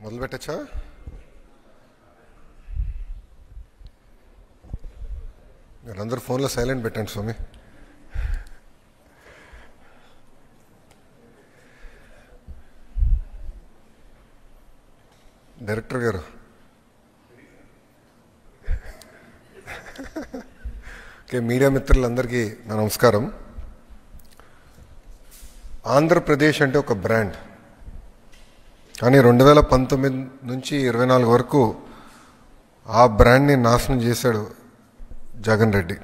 మొదలు పెట్టచ్చా? మీరందరూ ఫోన్లో సైలెంట్ పెట్టండి స్వామి. డైరెక్టర్ గారు, ఓకే, మీడియా మిత్రులందరికీ నా నమస్కారం. ఆంధ్రప్రదేశ్ అంటే ఒక బ్రాండ్, కానీ 2019 నుంచి 24 వరకు ఆ బ్రాండ్ని నాశనం చేశాడు జగన్ రెడ్డి.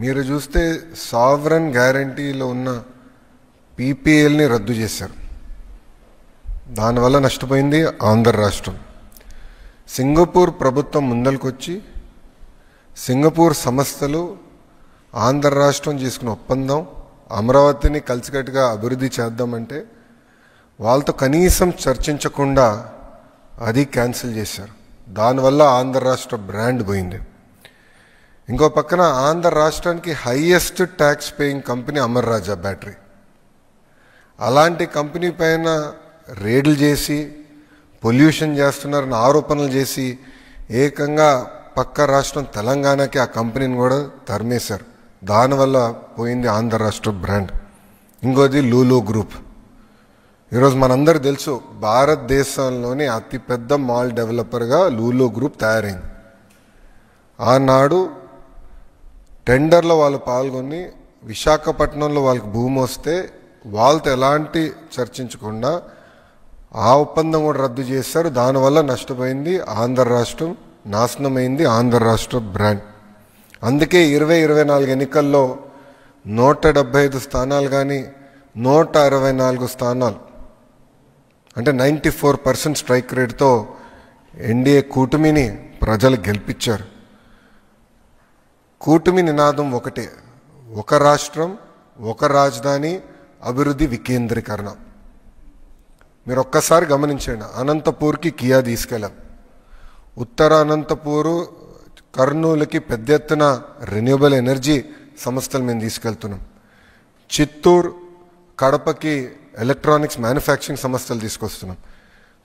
మీరు చూస్తే సావరన్ గ్యారంటీలో ఉన్న పీపీఎల్ని రద్దు చేశారు. దానివల్ల నష్టపోయింది ఆంధ్ర రాష్ట్రం. సింగపూర్ ప్రభుత్వం ముందలకొచ్చి సింగపూర్ సంస్థలు ఆంధ్ర రాష్ట్రం చేసుకున్న ఒప్పందం అమరావతిని కలిసికట్టుగా అభివృద్ధి చేద్దామంటే వాళ్ళతో కనీసం చర్చించకుండా అది క్యాన్సిల్ చేశారు. దానివల్ల ఆంధ్ర రాష్ట్ర బ్రాండ్ పోయింది. ఇంకో పక్కన ఆంధ్ర రాష్ట్రానికి highest tax paying company Amar Raja battery. అలాంటి కంపెనీ పైన రేడ్లు చేసి పొల్యూషన్ చేస్తున్నారని ఆరోపణలు చేసి ఏకంగా పక్క రాష్ట్రం తెలంగాణకి ఆ కంపెనీని కూడా తరిమేశారు. దానివల్ల పోయింది ఆంధ్ర రాష్ట్ర బ్రాండ్. ఇంకోది లూలు గ్రూప్. ఈరోజు మనందరూ తెలుసు, భారతదేశంలోని అతిపెద్ద మాల్ డెవలపర్గా లూలు గ్రూప్ తయారైంది. ఆనాడు టెండర్లో వాళ్ళు పాల్గొని విశాఖపట్నంలో వాళ్ళకి భూమి వస్తే వాళ్ళతో ఎలాంటి చర్చించకుండా ఆ ఒప్పందం కూడా రద్దు చేశారు. దానివల్ల నష్టపోయింది ఆంధ్ర రాష్ట్రం, నాశనమైంది ఆంధ్ర రాష్ట్ర బ్రాండ్. అందుకే 2024 ఎన్నికల్లో 175 స్థానాలు కానీ 164 స్థానాలు అంటే 94% స్ట్రైక్ రేట్తో ఎన్డీఏ కూటమిని ప్రజలు గెలిపించారు. కూటమి నినాదం ఒకటే, ఒక రాష్ట్రం, ఒక రాజధాని, అభివృద్ధి వికేంద్రీకరణ. మీరు ఒక్కసారి గమనించండి, అనంతపూర్కి కియా తీసుకెళ్ళాం, ఉత్తర అనంతపూరు కర్నూలుకి పెద్ద ఎత్తున రెన్యూబుల్ ఎనర్జీ సంస్థలు మేము తీసుకెళ్తున్నాం. చిత్తూరు కడపకి ఎలక్ట్రానిక్స్ మ్యానుఫ్యాక్చరింగ్ సంస్థలు తీసుకొస్తున్నాం.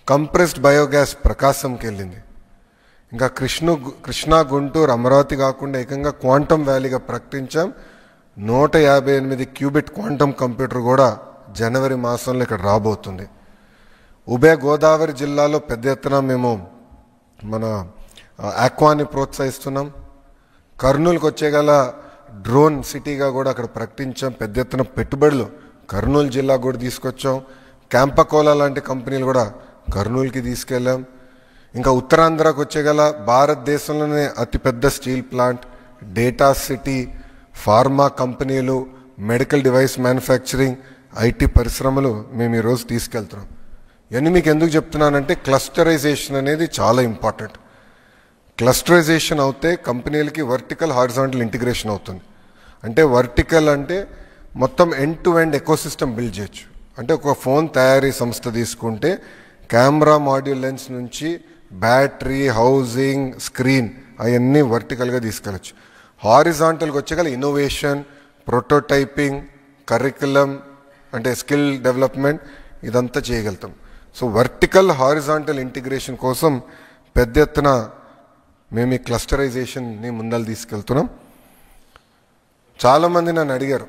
కంప్రెస్డ్ బయోగ్యాస్ ప్రకాశంకి వెళ్ళింది. ఇంకా కృష్ణా గుంటూరు అమరావతి కాకుండా ఏకంగా క్వాంటమ్ వ్యాలీగా ప్రకటించాం. 158 క్యూబిట్ క్వాంటమ్ కంప్యూటర్ కూడా జనవరి మాసంలో ఇక్కడ రాబోతుంది. ఉభయ గోదావరి జిల్లాలో పెద్ద ఎత్తున మేము మన ఆక్వాని ప్రోత్సహిస్తున్నాం. కర్నూలుకి వచ్చేగల డ్రోన్ సిటీగా కూడా అక్కడ ప్రకటించాం. పెద్ద ఎత్తున పెట్టుబడులు కర్నూలు జిల్లా కూడా తీసుకొచ్చాం. క్యాంపకోలా లాంటి కంపెనీలు కూడా కర్నూలుకి తీసుకెళ్ళాం. ఇంకా ఉత్తరాంధ్రకు వచ్చేగల భారతదేశంలోనే అతిపెద్ద steel plant, data city, pharma కంపెనీలు, మెడికల్ డివైస్ మ్యానుఫ్యాక్చరింగ్, ఐటీ పరిశ్రమలు మేము ఈరోజు తీసుకెళ్తున్నాం. ఇవన్నీ మీకు ఎందుకు చెప్తున్నానంటే క్లస్టరైజేషన్ అనేది చాలా ఇంపార్టెంట్. క్లస్టరైజేషన్ అవుతే కంపెనీలకి వర్టికల్ హారిజాంటల్ ఇంటిగ్రేషన్ అవుతుంది. అంటే వర్టికల్ అంటే మొత్తం end to end ecosystem build చేయొచ్చు. అంటే ఒక ఫోన్ తయారీ సంస్థ తీసుకుంటే కెమెరా, మాడ్యూల్, లెన్స్ నుంచి బ్యాటరీ, హౌసింగ్, స్క్రీన్ అవన్నీ వర్టికల్గా తీసుకెళ్ళచ్చు. హారిజాంటల్గా వచ్చేగల ఇన్నోవేషన్, ప్రోటోటైపింగ్, కరికులం అంటే స్కిల్ డెవలప్మెంట్ ఇదంతా చేయగలుగుతాం. సో వర్టికల్ హారిజాంటల్ ఇంటిగ్రేషన్ కోసం పెద్ద ఎత్తున మేము ఈ క్లస్టరైజేషన్ని ముందలు తీసుకెళ్తున్నాం. చాలామంది నన్ను అడిగారు,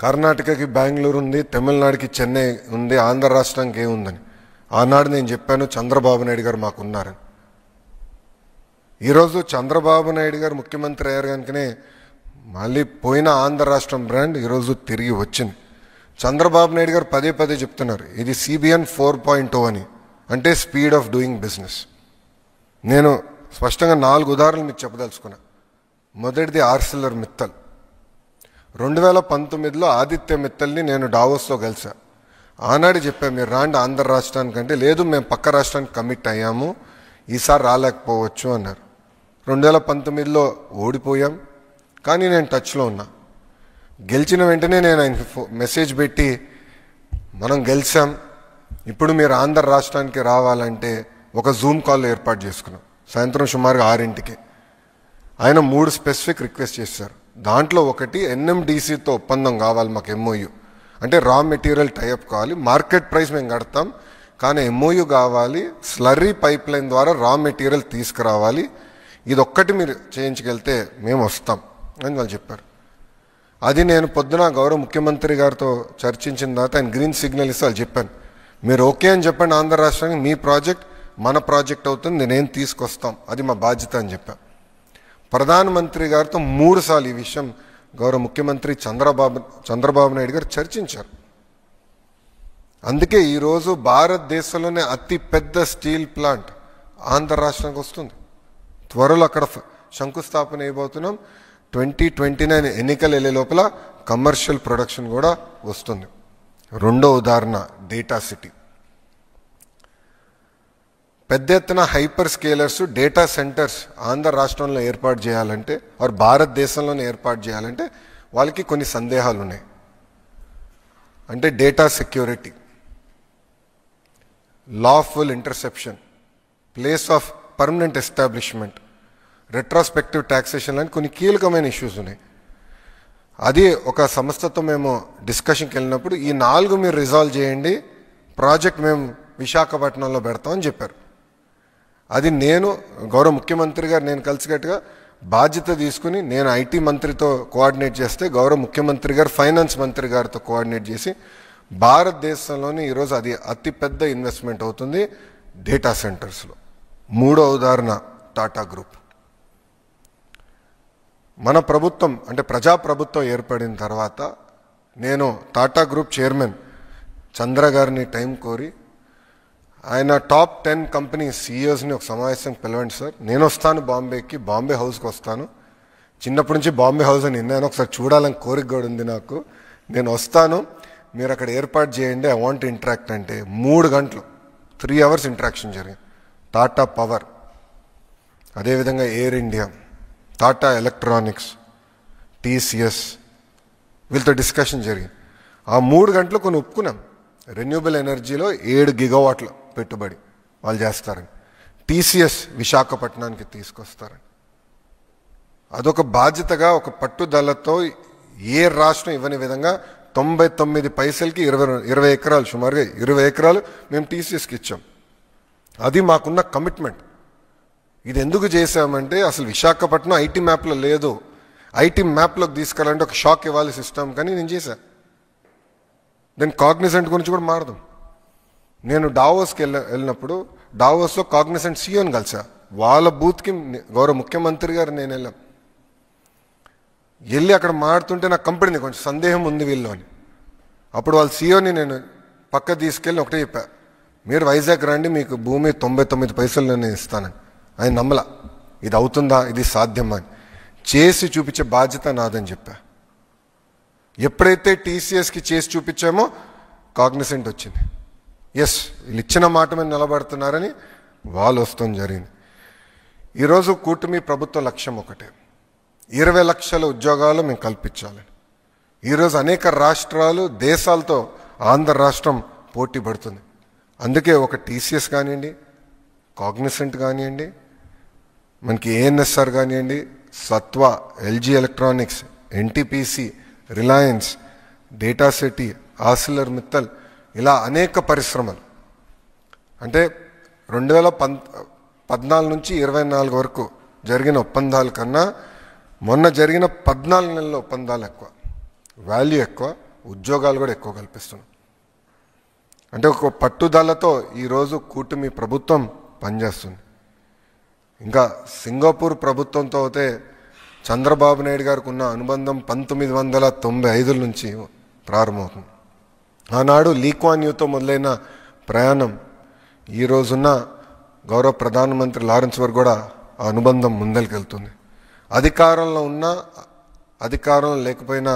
కర్ణాటకకి బెంగళూరు ఉంది, తమిళనాడుకి చెన్నై ఉంది, ఆంధ్ర రాష్ట్రానికి ఏముందని. ఆనాడు నేను చెప్పాను చంద్రబాబు నాయుడు గారు మాకున్నారని. ఈరోజు చంద్రబాబు నాయుడు గారు ముఖ్యమంత్రి అయ్యారు కనుకనే మళ్ళీ పోయిన ఆంధ్ర రాష్ట్రం బ్రాండ్ ఈరోజు తిరిగి వచ్చింది. చంద్రబాబు నాయుడు గారు పదే పదే చెప్తున్నారు, ఇది CBN 4.0 అని, అంటే స్పీడ్ ఆఫ్ డూయింగ్ బిజినెస్. నేను స్పష్టంగా 4 ఉదాహరణలు మీకు చెప్పదలుచుకున్నా. మొదటిది ఆర్సిలర్ మిత్తల్. 2019లో ఆదిత్య మిత్తల్ని నేను డావోస్లో కలిసా. ఆనాడు చెప్పాను, మీరు రాండి ఆంధ్ర రాష్ట్రానికంటే, లేదు మేము పక్క రాష్ట్రానికి కమిట్ అయ్యాము, ఈసారి రాలేకపోవచ్చు అన్నారు. 2019లో ఓడిపోయాం, కానీ నేను టచ్లో ఉన్నా. గెలిచిన వెంటనే నేను ఆయనకి మెసేజ్ పెట్టి, మనం గెలిచాం, ఇప్పుడు మీరు ఆంధ్ర రాష్ట్రానికి రావాలంటే ఒక జూమ్ కాల్ ఏర్పాటు చేసుకున్నాం. సాయంత్రం సుమారుగా 6 ఆయన 3 స్పెసిఫిక్ రిక్వెస్ట్ చేశారు. దాంట్లో ఒకటి NMDCతో ఒప్పందం కావాలి మాకు, MOU అంటే రా మెటీరియల్ టైఅప్ కావాలి, మార్కెట్ ప్రైస్ మేము కడతాం, కానీ ఎంఓయు కావాలి, స్లర్రీ పైప్ లైన్ ద్వారా రా మెటీరియల్ తీసుకురావాలి, ఇదొక్కటి మీరు చేయించగలితే మేము వస్తాం అని వాళ్ళు చెప్పారు. అది నేను పొద్దున గౌరవ ముఖ్యమంత్రి గారితో చర్చించిన తర్వాత ఆయన గ్రీన్ సిగ్నల్ ఇస్తే వాళ్ళు చెప్పాను, మీరు ఓకే అని చెప్పండి ఆంధ్ర రాష్ట్రానికి, మీ ప్రాజెక్ట్ మన ప్రాజెక్ట్ అవుతుంది, నేనేం తీసుకొస్తాం, అది మా బాధ్యత అని చెప్పాను. ప్రధానమంత్రి గారితో 3 సార్లు ఈ విషయం గౌరవ ముఖ్యమంత్రి చంద్రబాబు నాయుడు గారు చర్చించారు. అందుకే ఈరోజు భారతదేశంలోనే అతి పెద్ద స్టీల్ ప్లాంట్ ఆంధ్ర రాష్ట్రానికి వస్తుంది. త్వరలో అక్కడ శంకుస్థాపన అయిపోతున్నాం. 2029 ఎన్నికలు వెళ్ళే లోపల కమర్షియల్ ప్రొడక్షన్ కూడా వస్తుంది. రెండో ఉదాహరణ డేటా సిటీ. పెద్ద ఎత్తున hyper scalers, data centres Andhra రాష్ట్రంలో ఏర్పాటు చేయాలంటే ఆర్ భారతదేశంలోనే ఏర్పాటు చేయాలంటే వాళ్ళకి కొన్ని సందేహాలు ఉన్నాయి. అంటే data security, lawful interception, place of permanent establishment, retrospective taxation లాంటి కొన్ని కీలకమైన ఇష్యూస్ ఉన్నాయి. అది ఒక సంస్థతో మేము డిస్కషన్కి వెళ్ళినప్పుడు ఈ 4 మీరు రిజాల్వ్ చేయండి, ప్రాజెక్ట్ మేము విశాఖపట్నంలో పెడతామని చెప్పారు. అది నేను గౌరవ ముఖ్యమంత్రి గారు నేను కలిసికట్టుగా బాధ్యత తీసుకుని నేను ఐటీ మంత్రితో కోఆర్డినేట్ చేస్తే గౌరవ ముఖ్యమంత్రి గారు ఫైనాన్స్ మంత్రి గారితో కోఆర్డినేట్ చేసి భారతదేశంలోనే ఈరోజు అది అతిపెద్ద ఇన్వెస్ట్మెంట్ అవుతుంది డేటా సెంటర్స్లో. మూడో ఉదాహరణ టాటా గ్రూప్. మన ప్రభుత్వం అంటే ప్రజాప్రభుత్వం ఏర్పడిన తర్వాత నేను టాటా గ్రూప్ చైర్మన్ చంద్ర గారిని టైం కోరి ఆయన టాప్ 10 కంపెనీ సీఈఓస్ని ఒక సమావేశం పిలవండి సార్, నేను వస్తాను బాంబేకి, బాంబే హౌస్కి వస్తాను, చిన్నప్పటి నుంచి బాంబే హౌస్ అని విన్నాను, ఒకసారి చూడాలని కోరిక కూడా ఉంది నాకు, నేను వస్తాను, మీరు అక్కడ ఏర్పాటు చేయండి, ఐ వాంట్ ఇంటరాక్ట్ అంటే 3 గంటలు 3 అవర్స్ ఇంటరాక్షన్ జరిగింది. టాటా పవర్, అదేవిధంగా air India, Tata electronics, TCS, వీళ్ళతో డిస్కషన్ జరిగింది. ఆ 3 గంటలు కొన్ని ఒప్పుకున్నాం. రెన్యూబుల్ ఎనర్జీలో 7 గిగావాట్ల పెట్టుబడి వాళ్ళు చేస్తారని, టీసీఎస్ విశాఖపట్నానికి తీసుకొస్తారని. అదొక బాధ్యతగా ఒక పట్టుదలతో ఏ రాష్ట్రం ఇవ్వని విధంగా 99 పైసలకి 20 ఎకరాలు, సుమారుగా 20 ఎకరాలు మేము టీసీఎస్కి ఇచ్చాం. అది మాకున్న కమిట్మెంట్. ఇది ఎందుకు చేశామంటే అసలు విశాఖపట్నం ఐటీ మ్యాప్లో లేదు, ఐటీ మ్యాప్లోకి తీసుకెళ్ళాలంటే ఒక షాక్ ఇవ్వాలి సిస్టమ్, కానీ నేను చేశాను. దెన్ కాగ్నిసెంట్ గురించి కూడా మారదాం. నేను డావోస్కి వెళ్ళినప్పుడు డావోస్లో కాగ్నిసెంట్ సీఈఓని కలిసా. వాళ్ళ బూత్కి గౌరవ ముఖ్యమంత్రి గారు నేను వెళ్ళి అక్కడ మాడుతుంటే నాకు కంపెనీ కొంచెం సందేహం ఉంది వీళ్ళు అని. అప్పుడు వాళ్ళ సీఈఓని నేను పక్క తీసుకెళ్ళి ఒకటే చెప్పా, మీరు వైజాగ్ రండి, మీకు భూమి 99 పైసలు నేను ఇస్తానని. ఆయన నమ్మలా, ఇది అవుతుందా, ఇది సాధ్యమా అని. చేసి చూపించే బాధ్యత నాదని చెప్పా. ఎప్పుడైతే టీసీఎస్కి చేసి చూపించామో కాగ్నిసెంట్ వచ్చింది. ఎస్, వీళ్ళు ఇచ్చిన మాట మీద నిలబడుతున్నారని వాళ్ళు వస్తాం జరిగింది. ఈరోజు కూటమి ప్రభుత్వ లక్ష్యం ఒకటే, 20 లక్షల ఉద్యోగాలు మేము కల్పించాలని. ఈరోజు అనేక రాష్ట్రాలు, దేశాలతో ఆంధ్ర రాష్ట్రం పోటీ పడుతుంది. అందుకే ఒక టీసీఎస్ కానివ్వండి, కాగ్నిసెంట్ కానివ్వండి, మనకి ఏఎన్ఎస్ఆర్ కానివ్వండి, సత్వ, LG electronics, NTPC, Reliance, data city, ఆసిలర్ Mittal, ఇలా అనేక పరిశ్రమలు. అంటే 2014 నుంచి 24 వరకు జరిగిన ఒప్పందాల కన్నా మొన్న జరిగిన 14 నెలల ఒప్పందాలు ఎక్కువ, వాల్యూ ఎక్కువ, ఉద్యోగాలు కూడా ఎక్కువ కల్పిస్తున్నాం. అంటే ఒక పట్టుదలతో ఈరోజు కూటమి ప్రభుత్వం పనిచేస్తుంది. ఇంకా సింగపూర్ ప్రభుత్వంతో అయితే చంద్రబాబు నాయుడు గారికి ఉన్న అనుబంధం 1995 నుంచి ప్రారంభమవుతుంది. ఆనాడు లీ క్వాన్ యూతో మొదలైన ప్రయాణం ఈ రోజున్న గౌరవ ప్రధానమంత్రి లారెన్స్ వరకు కూడా ఆ అనుబంధం ముందరికెళ్తుంది. అధికారంలో ఉన్నా అధికారంలో లేకపోయినా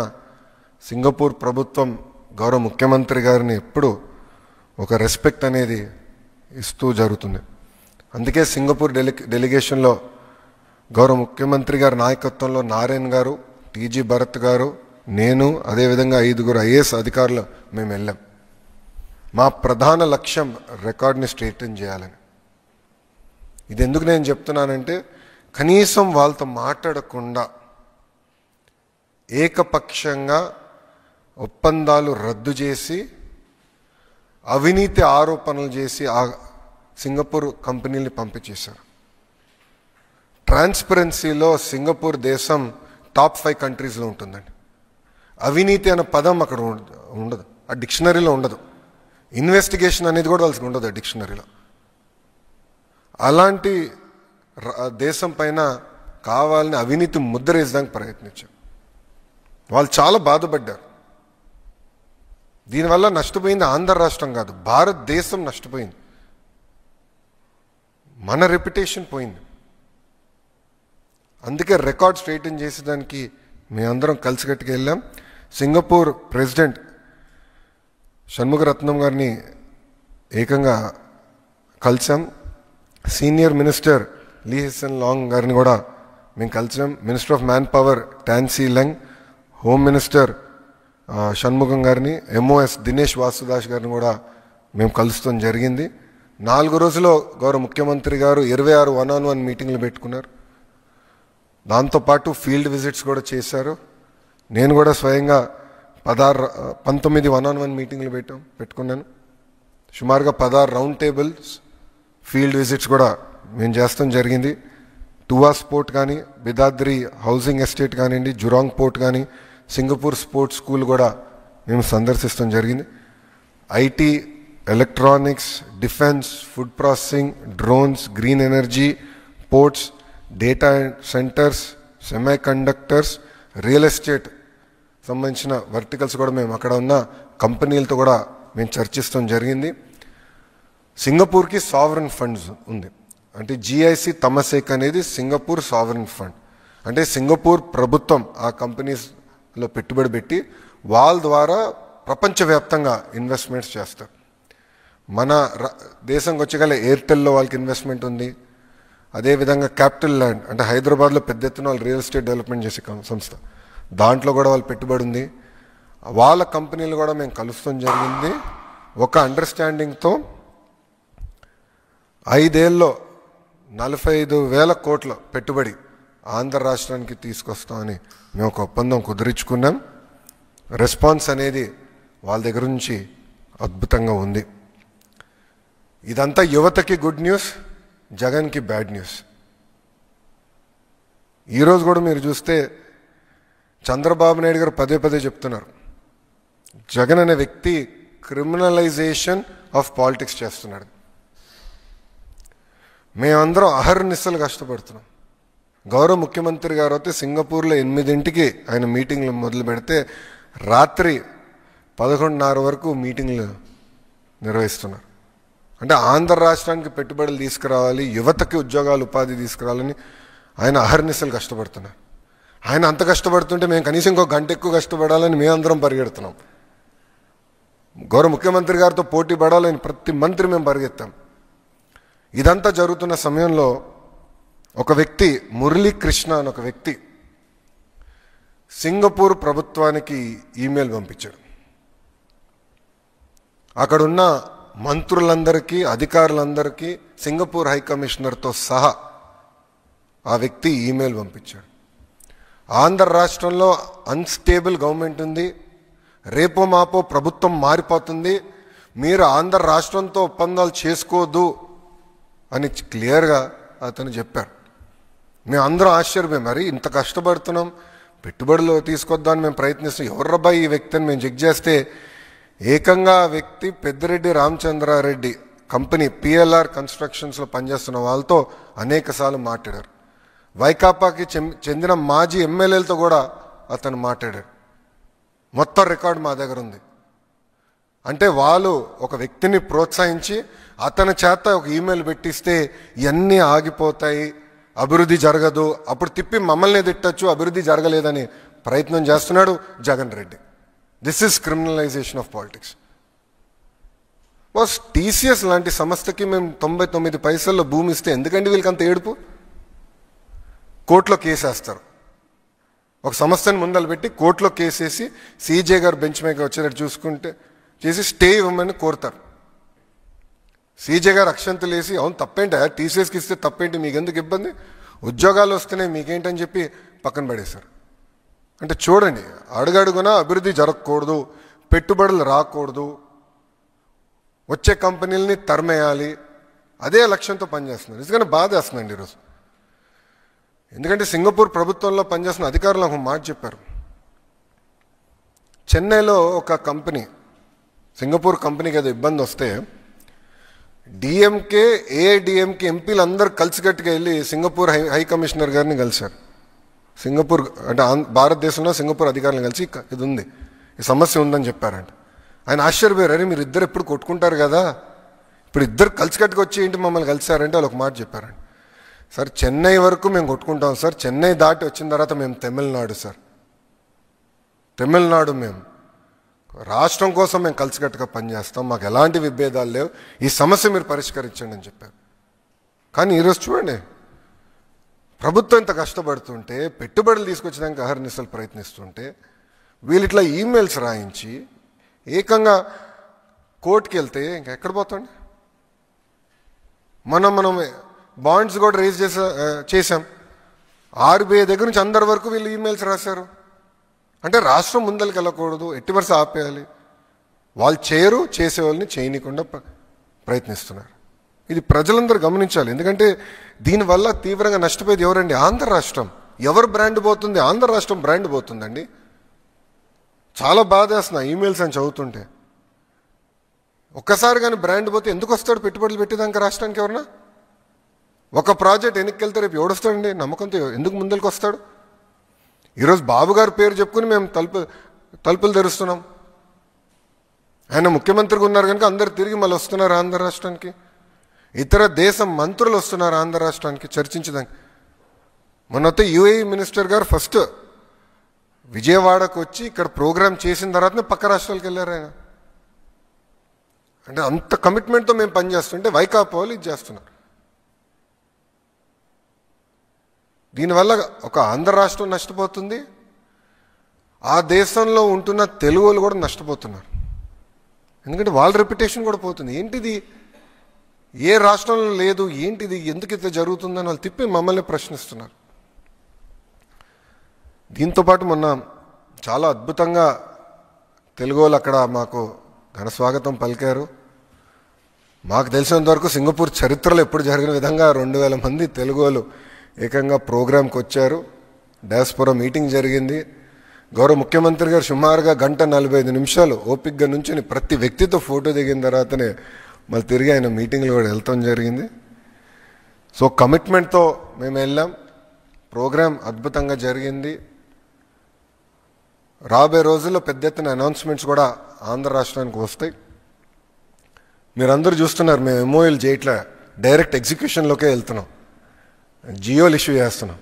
సింగపూర్ ప్రభుత్వం గౌరవ ముఖ్యమంత్రి గారిని ఎప్పుడు ఒక రెస్పెక్ట్ అనేది ఇస్తూ జరుగుతుంది. అందుకే సింగపూర్ డెలిగేషన్లో గౌరవ ముఖ్యమంత్రి గారి నాయకత్వంలో నారాయణ్ గారు, టీజీ భరత్ గారు, నేను, అదేవిధంగా 5 ఐఏఎస్ అధికారులు మేము వెళ్ళాం. మా ప్రధాన లక్ష్యం రికార్డ్ని స్ట్రెయిటన్ చేయాలని. ఇది ఎందుకు నేను చెప్తున్నానంటే కనీసం వాళ్ళతో మాట్లాడకుండా ఏకపక్షంగా ఒప్పందాలు రద్దు చేసి అవినీతి ఆరోపణలు చేసి ఆ సింగపూర్ కంపెనీని పంపించేశారు. ట్రాన్స్పరెన్సీలో సింగపూర్ దేశం టాప్ 5 కంట్రీస్లో ఉంటుందండి. అవినీతి అనే పదం అక్కడ ఉండదు, ఆ డిక్షనరీలో ఉండదు. ఇన్వెస్టిగేషన్ అనేది కూడా వాళ్ళకి ఉండదు ఆ డిక్షనరీలో. అలాంటి దేశం పైన కావాలని అవినీతి ముద్ర వేసడానికి ప్రయత్నించారు. వాళ్ళు చాలా బాధపడ్డారు. దీనివల్ల నష్టపోయింది ఆంధ్ర రాష్ట్రం కాదు, భారతదేశం నష్టపోయింది. మన రెప్యుటేషన్ పోయింది. అందుకే రికార్డ్ స్ట్రైటన్ చేసేదానికి మేమందరం కలిసికట్టుకు వెళ్ళాం. సింగపూర్ ప్రెసిడెంట్ షణ్ముగరత్నం గారిని ఏకంగా కలిసాం. Senior minister Lee Hsien Loong గారిని కూడా మేము కలిసాం. Minister of manpower Tan See Leng, home minister Shanmugam గారిని, ఎంఓఎస్ దినేష్ వాసుదాస్ గారిని కూడా మేము కలుస్తాం జరిగింది. 4 రోజుల్లో గౌరవ ముఖ్యమంత్రి గారు 26 1-on-1 మీటింగ్లు పెట్టుకున్నారు. దాంతోపాటు ఫీల్డ్ విజిట్స్ కూడా చేశారు. నేను కూడా స్వయంగా 19 1-on-1 మీటింగ్లు పెట్టుకున్నాను. సుమారుగా 16 రౌండ్ టేబుల్స్ ఫీల్డ్ విజిట్స్ కూడా మేము చేస్తాం జరిగింది. టువాస్ పోర్ట్ కానీ, బిదాద్రి హౌసింగ్ ఎస్టేట్ కానివ్వండి, జురాంగ్ పోర్ట్ కానీ, సింగపూర్ స్పోర్ట్స్ స్కూల్ కూడా మేము సందర్శిస్తాం జరిగింది. IT, electronics, defence, food processing, drones, green energy, ports, data centres, semi conductors, real estate సంబంధించిన వర్టికల్స్ కూడా మేము అక్కడ ఉన్న కంపెనీలతో కూడా మేము చర్చిస్తాం జరిగింది. సింగపూర్కి సావరెన్ ఫండ్స్ ఉంది. అంటే జిఐసి తమసేక్ అనేది సింగపూర్ సావరెన్ ఫండ్. అంటే సింగపూర్ ప్రభుత్వం ఆ కంపెనీస్లో పెట్టుబడి పెట్టి వాళ్ళ ద్వారా ప్రపంచవ్యాప్తంగా ఇన్వెస్ట్మెంట్స్ చేస్తారు. మన దేశంకి వచ్చేగల ఎయిర్టెల్లో వాళ్ళకి ఇన్వెస్ట్మెంట్ ఉంది. అదేవిధంగా క్యాపిటల్ ల్యాండ్ అంటే హైదరాబాద్లో పెద్ద ఎత్తున వాళ్ళు రియల్ ఎస్టేట్ డెవలప్మెంట్ చేసే సంస్థ, దాంట్లో కూడా వాళ్ళు పెట్టుబడి ఉంది. వాళ్ళ కంపెనీలు కూడా మేము కలుస్తాం జరిగింది. ఒక అండర్స్టాండింగ్తో 5 ఏళ్ళలో 45,000 కోట్ల పెట్టుబడి ఆంధ్ర రాష్ట్రానికి తీసుకొస్తామని మేము ఒక ఒప్పందం కుదిరించుకున్నాం. రెస్పాన్స్ అనేది వాళ్ళ దగ్గర నుంచి అద్భుతంగా ఉంది. ఇదంతా యువతకి గుడ్ న్యూస్, జగన్కి బ్యాడ్ న్యూస్. ఈరోజు కూడా మీరు చూస్తే చంద్రబాబు నాయుడు గారు పదే చెప్తున్నారు, జగన్ అనే వ్యక్తి క్రిమినలైజేషన్ ఆఫ్ పాలిటిక్స్ చేస్తున్నాడు. మేమందరం అహర్నిశలు కష్టపడుతున్నాం. గౌరవ ముఖ్యమంత్రి గారు అయితే సింగపూర్లో 8 ఆయన మీటింగ్లు మొదలు పెడితే రాత్రి 11:30 వరకు మీటింగ్లు నిర్వహిస్తున్నారు. అంటే ఆంధ్ర రాష్ట్రానికి పెట్టుబడులు తీసుకురావాలి, యువతకి ఉద్యోగాలు ఉపాధి తీసుకురావాలని ఆయన అహర్నిశలు కష్టపడుతున్నారు. ఆయన అంత కష్టపడుతుంటే మేము కనీసం ఇంకో గంట ఎక్కువ కష్టపడాలని మేమందరం పరిగెడుతున్నాం. గౌరవ ముఖ్యమంత్రి గారితో పోటీ పడాలని ప్రతి మంత్రి మేము పరిగెత్తాం. ఇదంతా జరుగుతున్న సమయంలో ఒక వ్యక్తి, మురళీకృష్ణ అని ఒక వ్యక్తి సింగపూర్ ప్రభుత్వానికి ఈమెయిల్ పంపించాడు. అక్కడున్న మంత్రులందరికీ, అధికారులందరికీ, సింగపూర్ హై కమిషనర్తో సహా ఆ వ్యక్తి ఈమెయిల్ పంపించాడు. ఆంధ్ర రాష్ట్రంలో అన్స్టేబుల్ గవర్నమెంట్ ఉంది, రేపో మాపో ప్రభుత్వం మారిపోతుంది, మీరు ఆంధ్ర రాష్ట్రంతో ఒప్పందాలు చేసుకోవద్దు అని క్లియర్గా అతను చెప్పారు. మేము అందరం ఆశ్చర్యపోయాం. మరి ఇంత కష్టపడుతున్నాం, పెట్టుబడులు తీసుకొద్దామని మేము ప్రయత్నిస్తాం, ఎవర్రబ్బా ఈ వ్యక్తి అని మేము చెక్ చేస్తే ఏకంగా ఆ వ్యక్తి పెద్దిరెడ్డి రామచంద్రారెడ్డి కంపెనీ పిఎల్ఆర్ కన్స్ట్రక్షన్స్లో పనిచేస్తున్న వాళ్ళతో అనేకసార్లు మాట్లాడారు. వైకాపాకి చెందిన మాజీ ఎమ్మెల్యేలతో కూడా అతను మాట్లాడారు. మొత్తం రికార్డు మా దగ్గర ఉంది. అంటే వాళ్ళు ఒక వ్యక్తిని ప్రోత్సహించి అతని చేత ఒక ఈమెయిల్ పెట్టిస్తే ఇవన్నీ ఆగిపోతాయి, అభివృద్ధి జరగదు, అప్పుడు తిప్పి మమ్మల్ని తిట్టచ్చు, అభివృద్ధి జరగలేదని ప్రయత్నం చేస్తున్నాడు Jagan Reddy. This is criminalization of politics. Boss, TCS లాంటి సంస్థకి మేము 99 పైసల్లో భూమి ఇస్తే ఎందుకండి వీళ్ళకి అంత ఏడుపు? కోర్టులో కేసేస్తారు. ఒక సంస్థని ముందలు పెట్టి కోర్టులో కేసేసి సీజే గారు బెంచ్ మీద వచ్చేటట్టు చూసుకుంటే చేసి స్టే ఇవ్వమని కోరుతారు. సీజే గారు అక్షంతలు వేసి, అవును తప్పేంటి, టీసీఎస్కి ఇస్తే తప్పేంటి, మీకెందుకు ఇబ్బంది, ఉద్యోగాలు వస్తున్నాయి మీకేంటని చెప్పి పక్కన పడేశారు. అంటే చూడండి, అడుగడుగునా అభివృద్ధి జరగకూడదు, పెట్టుబడులు రాకూడదు, వచ్చే కంపెనీలని తరిమేయాలి, అదే లక్ష్యంతో పనిచేస్తున్నారు. నిజంగానే బాధేస్తుందండి ఈరోజు. ఎందుకంటే సింగపూర్ ప్రభుత్వంలో పనిచేస్తున్న అధికారులు ఒక మాట చెప్పారు. చెన్నైలో ఒక కంపెనీ, సింగపూర్ కంపెనీకి ఏదో ఇబ్బంది వస్తే డిఎంకే ఏఐడిఎంకే ఎంపీలు అందరూ కలిసికట్టుగా వెళ్ళి సింగపూర్ హై కమిషనర్ గారిని కలిశారు. సింగపూర్ అంటే భారతదేశంలో సింగపూర్ అధికారులను కలిసి ఇది ఉంది, ఈ సమస్య ఉందని చెప్పారంట. ఆయన ఆశ్చర్యపోయారు. అరే మీరు ఇద్దరు ఎప్పుడు కొట్టుకుంటారు కదా, ఇప్పుడు ఇద్దరు కలిసికట్టుగా వచ్చి ఏంటి మమ్మల్ని కలిసారంటే వాళ్ళు ఒక మాట చెప్పారండి. సార్ చెన్నై వరకు మేము కొట్టుకుంటాం సార్, చెన్నై దాటి వచ్చిన తర్వాత మేము తమిళనాడు సార్, తమిళనాడు మేము రాష్ట్రం కోసం మేము కలిసికట్టుగా పనిచేస్తాం, మాకు ఎలాంటి విభేదాలు లేవు, ఈ సమస్య మీరు పరిష్కరించండి అని చెప్పారు. కానీ ఈరోజు చూడండి, ప్రభుత్వం ఇంత కష్టపడుతుంటే, పెట్టుబడులు తీసుకొచ్చడానికి అహర్నిశలు ప్రయత్నిస్తుంటే, వీళ్ళు ఇట్లా ఈమెయిల్స్ రాయించి ఏకంగా కోర్టుకి వెళ్తే ఇంకెక్కడ పోతాండి. మనం బాండ్స్ కూడా రేజ్ చేశాం. ఆర్బీఐ దగ్గర నుంచి అందరి వరకు వీళ్ళు ఈమెయిల్స్ రాశారు. అంటే రాష్ట్రం ముందరికి వెళ్ళకూడదు, ఎట్టి వరుస ఆపేయాలి. వాళ్ళు చేయరు, చేసేవాళ్ళని చేయనీయకుండా ప్రయత్నిస్తున్నారు. ఇది ప్రజలందరూ గమనించాలి. ఎందుకంటే దీనివల్ల తీవ్రంగా నష్టపోయేది ఎవరండి? ఆంధ్ర రాష్ట్రం. ఎవరు బ్రాండ్ పోతుంది? ఆంధ్ర రాష్ట్రం బ్రాండ్ పోతుందండి. చాలా బాధేస్తున్నా ఈమెయిల్స్ అని చదువుతుంటే. ఒక్కసారి కానీ బ్రాండ్ పోతే ఎందుకు వస్తాడు పెట్టుబడులు పెట్టేదానికి రాష్ట్రానికి? ఎవరన్నా ఒక ప్రాజెక్ట్ వెనక్కి రేపు ఎవడొస్తాడండి నమ్మకంతో? ఎందుకు ముందరికి వస్తాడు? ఈరోజు బాబు గారి పేరు చెప్పుకుని మేము తలుపులు తెరుస్తున్నాం. ఆయన ముఖ్యమంత్రిగా ఉన్నారు కనుక అందరు తిరిగి మళ్ళీ వస్తున్నారు ఆంధ్ర రాష్ట్రానికి. ఇతర దేశం మంత్రులు వస్తున్నారు ఆంధ్ర రాష్ట్రానికి చర్చించడానికి. మొన్నతో యుఏఈ మినిస్టర్ గారు ఫస్ట్ విజయవాడకు వచ్చి ఇక్కడ ప్రోగ్రామ్ చేసిన తర్వాతనే పక్క రాష్ట్రాలకు వెళ్ళారు ఆయన. అంటే అంత కమిట్మెంట్తో మేము పనిచేస్తుంటే వైకాపా వాళ్ళు ఇది చేస్తున్నారు. దీనివల్ల ఒక ఆంధ్ర రాష్ట్రం నష్టపోతుంది, ఆ దేశంలో ఉంటున్న తెలుగు వాళ్ళు కూడా నష్టపోతున్నారు. ఎందుకంటే వాళ్ళ రెప్యుటేషన్ కూడా పోతుంది. ఏంటిది, ఏ రాష్ట్రంలో లేదు, ఏంటిది, ఎందుకు ఇట్లా జరుగుతుందని వాళ్ళు తిప్పి మమ్మల్ని ప్రశ్నిస్తున్నారు. దీంతోపాటు మొన్న చాలా అద్భుతంగా తెలుగు వాళ్ళు అక్కడ మాకు ఘన స్వాగతం పలికారు. మాకు తెలిసినంత వరకు సింగపూర్ చరిత్రలో ఎప్పుడు జరిగిన విధంగా 2000 మంది తెలుగు వాళ్ళు ఏకంగా ప్రోగ్రాంకి వచ్చారు. డయాస్పోరా మీటింగ్ జరిగింది. గౌరవ ముఖ్యమంత్రి గారు సుమారుగా 1:45 నిమిషాలు ఓపికగా నుంచి ప్రతి వ్యక్తితో ఫోటో దిగిన తర్వాతనే మళ్ళీ తిరిగి ఆయన మీటింగ్లు కూడా వెళ్తాం జరిగింది. సో కమిట్మెంట్తో మేము వెళ్ళాం. ప్రోగ్రాం అద్భుతంగా జరిగింది. రాబోయే రోజుల్లో పెద్ద ఎత్తున అనౌన్స్మెంట్స్ కూడా ఆంధ్ర రాష్ట్రానికి వస్తాయి. మీరందరూ చూస్తున్నారు, మేము ఎంఓయూలు చేయట్లే, డైరెక్ట్ ఎగ్జిక్యూషన్లోకే వెళ్తున్నాం. జియోలు ఇష్యూ చేస్తున్నాం.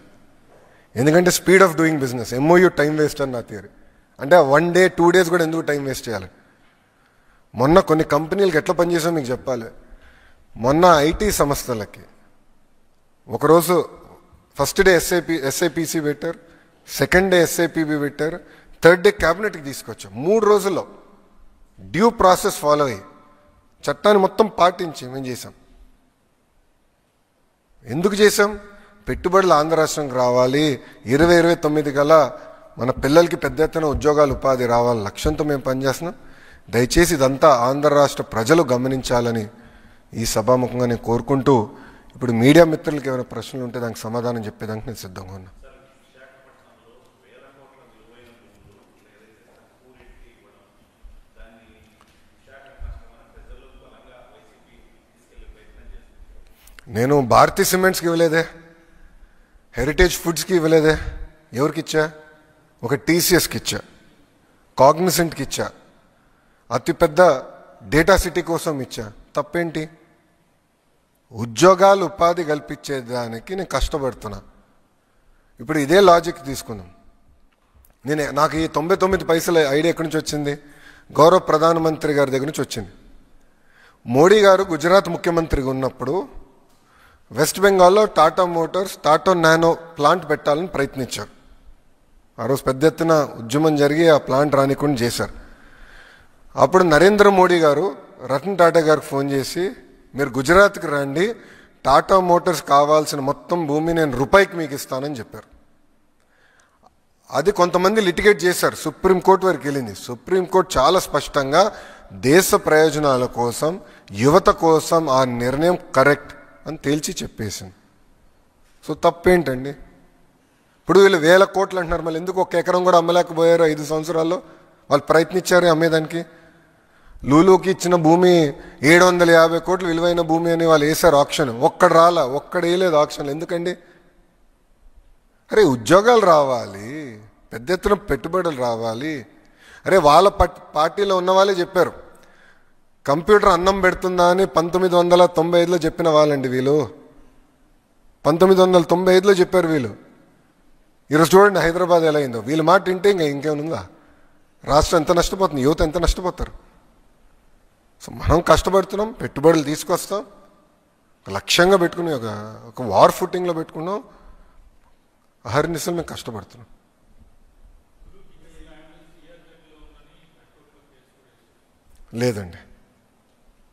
ఎందుకంటే speed of doing business. MoU time waste అని నా థియరీ. అంటే 1 డే 2 డేస్ కూడా ఎందుకు టైం వేస్ట్ చేయాలి? మొన్న కొన్ని కంపెనీలకు ఎట్లా పనిచేసామో మీకు చెప్పాలి. మొన్న ఐటీ సంస్థలకి ఒకరోజు ఫస్ట్ డే ఎస్ఐపిసి పెట్టారు, సెకండ్ డే ఎస్ఐపిబి పెట్టారు, థర్డ్ డే క్యాబినెట్కి తీసుకొచ్చాం. 3 రోజుల్లో డ్యూ ప్రాసెస్ ఫాలో అయ్యి చట్టాన్ని మొత్తం పాటించి మేము చేసాం. ఎందుకు చేసాం? పెట్టుబడులు ఆంధ్ర రాష్ట్రానికి రావాలి, 2029 కల్లా మన పిల్లలకి పెద్ద ఎత్తున ఉద్యోగాలు ఉపాధి రావాలి లక్ష్యంతో మేము పనిచేస్తున్నాం. దయచేసి ఇదంతా ఆంధ్ర రాష్ట్ర ప్రజలు గమనించాలని ఈ సభాముఖంగా నేను కోరుకుంటూ, ఇప్పుడు మీడియా మిత్రులకి ఏమైనా ప్రశ్నలు ఉంటే దానికి సమాధానం చెప్పేదానికి నేను సిద్ధంగా ఉన్నా. నేను భారతీ సిమెంట్స్కి ఇవ్వలేదే, హెరిటేజ్ ఫుడ్స్కి ఇవ్వలేదే. ఎవరికి ఇచ్చా? ఒక టీసీఎస్కి ఇచ్చా, కాగ్నిసెంట్కి ఇచ్చా, అతిపెద్ద డేటా సిటీ కోసం ఇచ్చా. తప్పేంటి? ఉద్యోగాలు ఉపాధి కల్పించేదానికి నేను కష్టపడుతున్నా. ఇప్పుడు ఇదే లాజిక్ తీసుకున్నాం. నాకు ఈ 99 పైసల ఐడియా ఎక్కడి నుంచి వచ్చింది? గౌరవ ప్రధానమంత్రి గారి దగ్గర నుంచి వచ్చింది. మోడీ గారు గుజరాత్ ముఖ్యమంత్రిగా ఉన్నప్పుడు వెస్ట్ బెంగాల్లో Tata Motors Tata nano plant పెట్టాలని ప్రయత్నించారు. ఆ రోజు పెద్ద ఎత్తున ఉద్యమం జరిగి ఆ ప్లాంట్ రానికుండా చేశారు. అప్పుడు నరేంద్ర మోడీ గారు రతన్ టాటా గారికి ఫోన్ చేసి, మీరు గుజరాత్కి రండి, టాటా మోటార్స్ కావాల్సిన మొత్తం భూమి నేను రూపాయికి మీకు ఇస్తానని చెప్పారు. అది కొంతమంది లిటిగేట్ చేశారు, సుప్రీంకోర్టు వరకు వెళ్ళింది. సుప్రీంకోర్టు చాలా స్పష్టంగా దేశ ప్రయోజనాల కోసం, యువత కోసం ఆ నిర్ణయం కరెక్ట్ అని తేల్చి చెప్పేసింది. సో తప్పేంటండి? ఇప్పుడు వీళ్ళు 1000 కోట్లు అంటున్నారు, మళ్ళీ ఎందుకు 1 ఎకరం కూడా అమ్మలేకపోయారు 5 సంవత్సరాల్లో? వాళ్ళు ప్రయత్నించారు అమ్మేదానికి. లూలుకి ఇచ్చిన భూమి 750 కోట్లు విలువైన భూమి అని వాళ్ళు వేశారు ఆక్షన్. ఒక్కడు వేయలేదు ఆక్షన్లు. ఎందుకండి? అరే ఉద్యోగాలు రావాలి, పెద్ద ఎత్తున పెట్టుబడులు రావాలి. అరే వాళ్ళ పార్టీలో ఉన్న వాళ్ళే చెప్పారు, కంప్యూటర్ అన్నం పెడుతుందా అని 1995లో చెప్పిన వాళ్ళండి వీళ్ళు. 1995లో చెప్పారు వీళ్ళు. ఈరోజు చూడండి హైదరాబాద్ ఎలా అయిందో. వీళ్ళ మాట వింటే ఇంకేముందా? రాష్ట్రం ఎంత నష్టపోతుంది, యువత ఎంత నష్టపోతారు. సో మనం కష్టపడుతున్నాం, పెట్టుబడులు తీసుకొస్తాం, ఒక లక్ష్యంగా పెట్టుకుని ఒక వార్ ఫుటింగ్లో పెట్టుకున్నాం, అహర్నిశలు మేము కష్టపడుతున్నాం. లేదండి,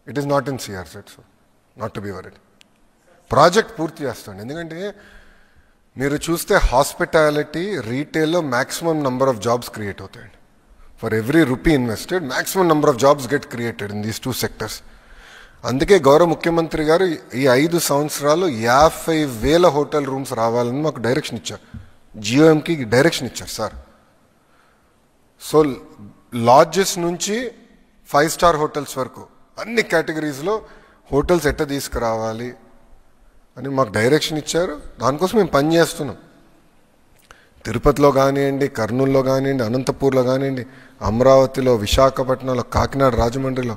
ఇట్ ఈస్ నాట్ ఇన్ సిఆర్సెట్, so not to be worried. Project పూర్తి చేస్తాండి. ఎందుకంటే మీరు చూస్తే హాస్పిటాలిటీ, రీటైల్లో maximum number of jobs create అవుతాయండి. For every rupee invested maximum number of jobs get created in these 2 sectors. అందుకే గౌరవ ముఖ్యమంత్రి గారు ఈ 5 సంవత్సరాలు 50,000 హోటల్ రూమ్స్ రావాలని మాకు డైరెక్షన్ ఇచ్చారు. జియోఎంకి డైరెక్షన్ ఇచ్చారు సార్. సో లాడ్జెస్ నుంచి 5 స్టార్ హోటల్స్ వరకు అన్ని కేటగిరీస్లో హోటల్స్ ఎట్ట తీసుకురావాలి అని మాకు డైరెక్షన్ ఇచ్చారు. దానికోసం మేము పనిచేస్తున్నాం. తిరుపతిలో కానివ్వండి, కర్నూలులో కానివ్వండి, అనంతపూర్లో కానివ్వండి, అమరావతిలో, విశాఖపట్నంలో, కాకినాడ, రాజమండ్రిలో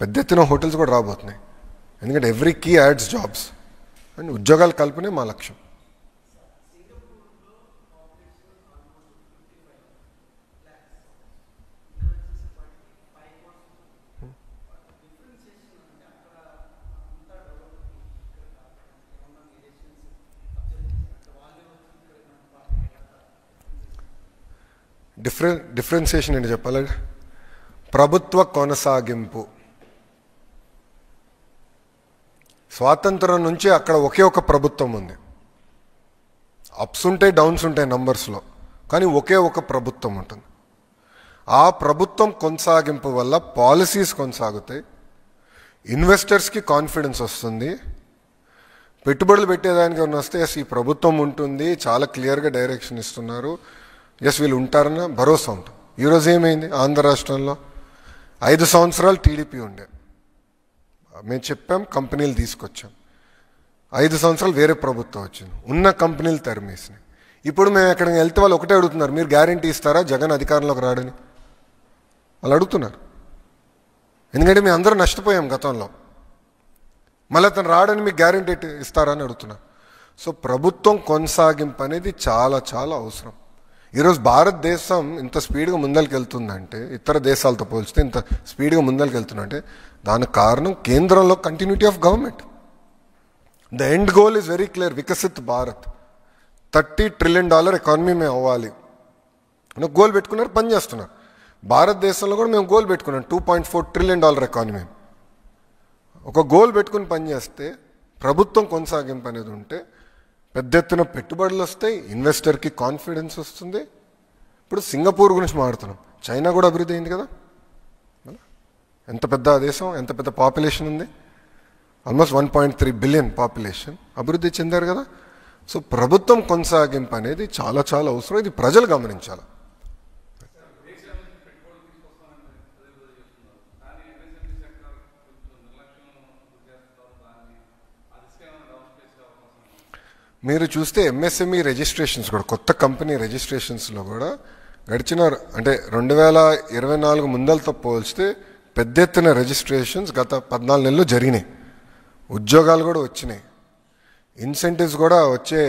పెద్ద ఎత్తున హోటల్స్ కూడా రాబోతున్నాయి. ఎందుకంటే every key adds jobs and ఉద్యోగాలు కల్పనే మా లక్ష్యం. డిఫరెన్సియేషన్ ఏంటి చెప్పాలి? ప్రభుత్వ కొనసాగింపు. స్వాతంత్రం నుంచి అక్కడ ఒకే ఒక ప్రభుత్వం ఉంది. అప్స్ ఉంటాయి, డౌన్స్ ఉంటాయి నంబర్స్లో, కానీ ఒకే ఒక ప్రభుత్వం ఉంటుంది. ఆ ప్రభుత్వం కొనసాగింపు వల్ల పాలసీస్ కొనసాగుతాయి, ఇన్వెస్టర్స్కి కాన్ఫిడెన్స్ వస్తుంది. పెట్టుబడులు పెట్టేదానికి వస్తే ఎస్ ఈ ప్రభుత్వం ఉంటుంది, చాలా క్లియర్గా డైరెక్షన్ ఇస్తున్నారు, ఎస్ వీళ్ళు ఉంటారన్న భరోసా ఉంటుంది. ఈరోజు ఏమైంది? ఆంధ్ర రాష్ట్రంలో 5 సంవత్సరాలు టీడీపీ ఉండే, మేము చెప్పాం, కంపెనీలు తీసుకొచ్చాం. 5 సంవత్సరాలు వేరే ప్రభుత్వం వచ్చింది, ఉన్న కంపెనీలు తరిమేసినాయి. ఇప్పుడు మేము ఎక్కడికి వెళ్తే వాళ్ళు ఒకటే అడుగుతున్నారు, మీరు గ్యారంటీ ఇస్తారా జగన్ అధికారంలోకి రాడని వాళ్ళు అడుగుతున్నారు. ఎందుకంటే మేము అందరూ నష్టపోయాం గతంలో, మళ్ళీ అతను రాడని మీకు గ్యారంటీ ఇస్తారా అని అడుగుతున్నారు. సో ప్రభుత్వం కొనసాగింపు అనేది చాలా చాలా అవసరం. ఈరోజు భారతదేశం ఇంత స్పీడ్గా ముందరికి వెళ్తుందంటే, ఇతర దేశాలతో పోల్చితే ఇంత స్పీడ్గా ముందరికి వెళ్తుందంటే దానికి కారణం కేంద్రంలో continuity of government. The end goal is very clear, Viksit Bharat. $30 trillion economy మేము అవ్వాలి అని గోల్ పెట్టుకున్నారు, పని చేస్తున్నారు. భారతదేశంలో కూడా మేము గోల్ పెట్టుకున్నాం, $2.4 ట్రిలియన్ ఎకానమీ. ఒక గోల్ పెట్టుకుని పనిచేస్తే, ప్రభుత్వం కొనసాగింపు అనేది ఉంటే పెద్ద ఎత్తున పెట్టుబడులు వస్తాయి, ఇన్వెస్టర్కి కాన్ఫిడెన్స్ వస్తుంది. ఇప్పుడు సింగపూర్ గురించి మాట్లాడుతున్నాం, చైనా కూడా అభివృద్ధి అయింది కదా. ఎంత పెద్ద దేశం, ఎంత పెద్ద పాపులేషన్ ఉంది, ఆల్మోస్ట్ 1.3 బిలియన్ పాపులేషన్, అభివృద్ధి చెందారు కదా. సో ప్రభుత్వం కొనసాగింపు అనేది చాలా చాలా అవసరం, ఇది ప్రజలు గమనించాలి. మీరు చూస్తే ఎంఎస్ఎంఈ రిజిస్ట్రేషన్స్ కూడా, కొత్త కంపెనీ రిజిస్ట్రేషన్స్లో కూడా గడిచిన అంటే 2024 ముందలతో పోల్చితే పెద్ద ఎత్తున రిజిస్ట్రేషన్స్ గత 14 నెలలు జరిగినాయి. ఉద్యోగాలు కూడా వచ్చినాయి, ఇన్సెంటివ్స్ కూడా వచ్చే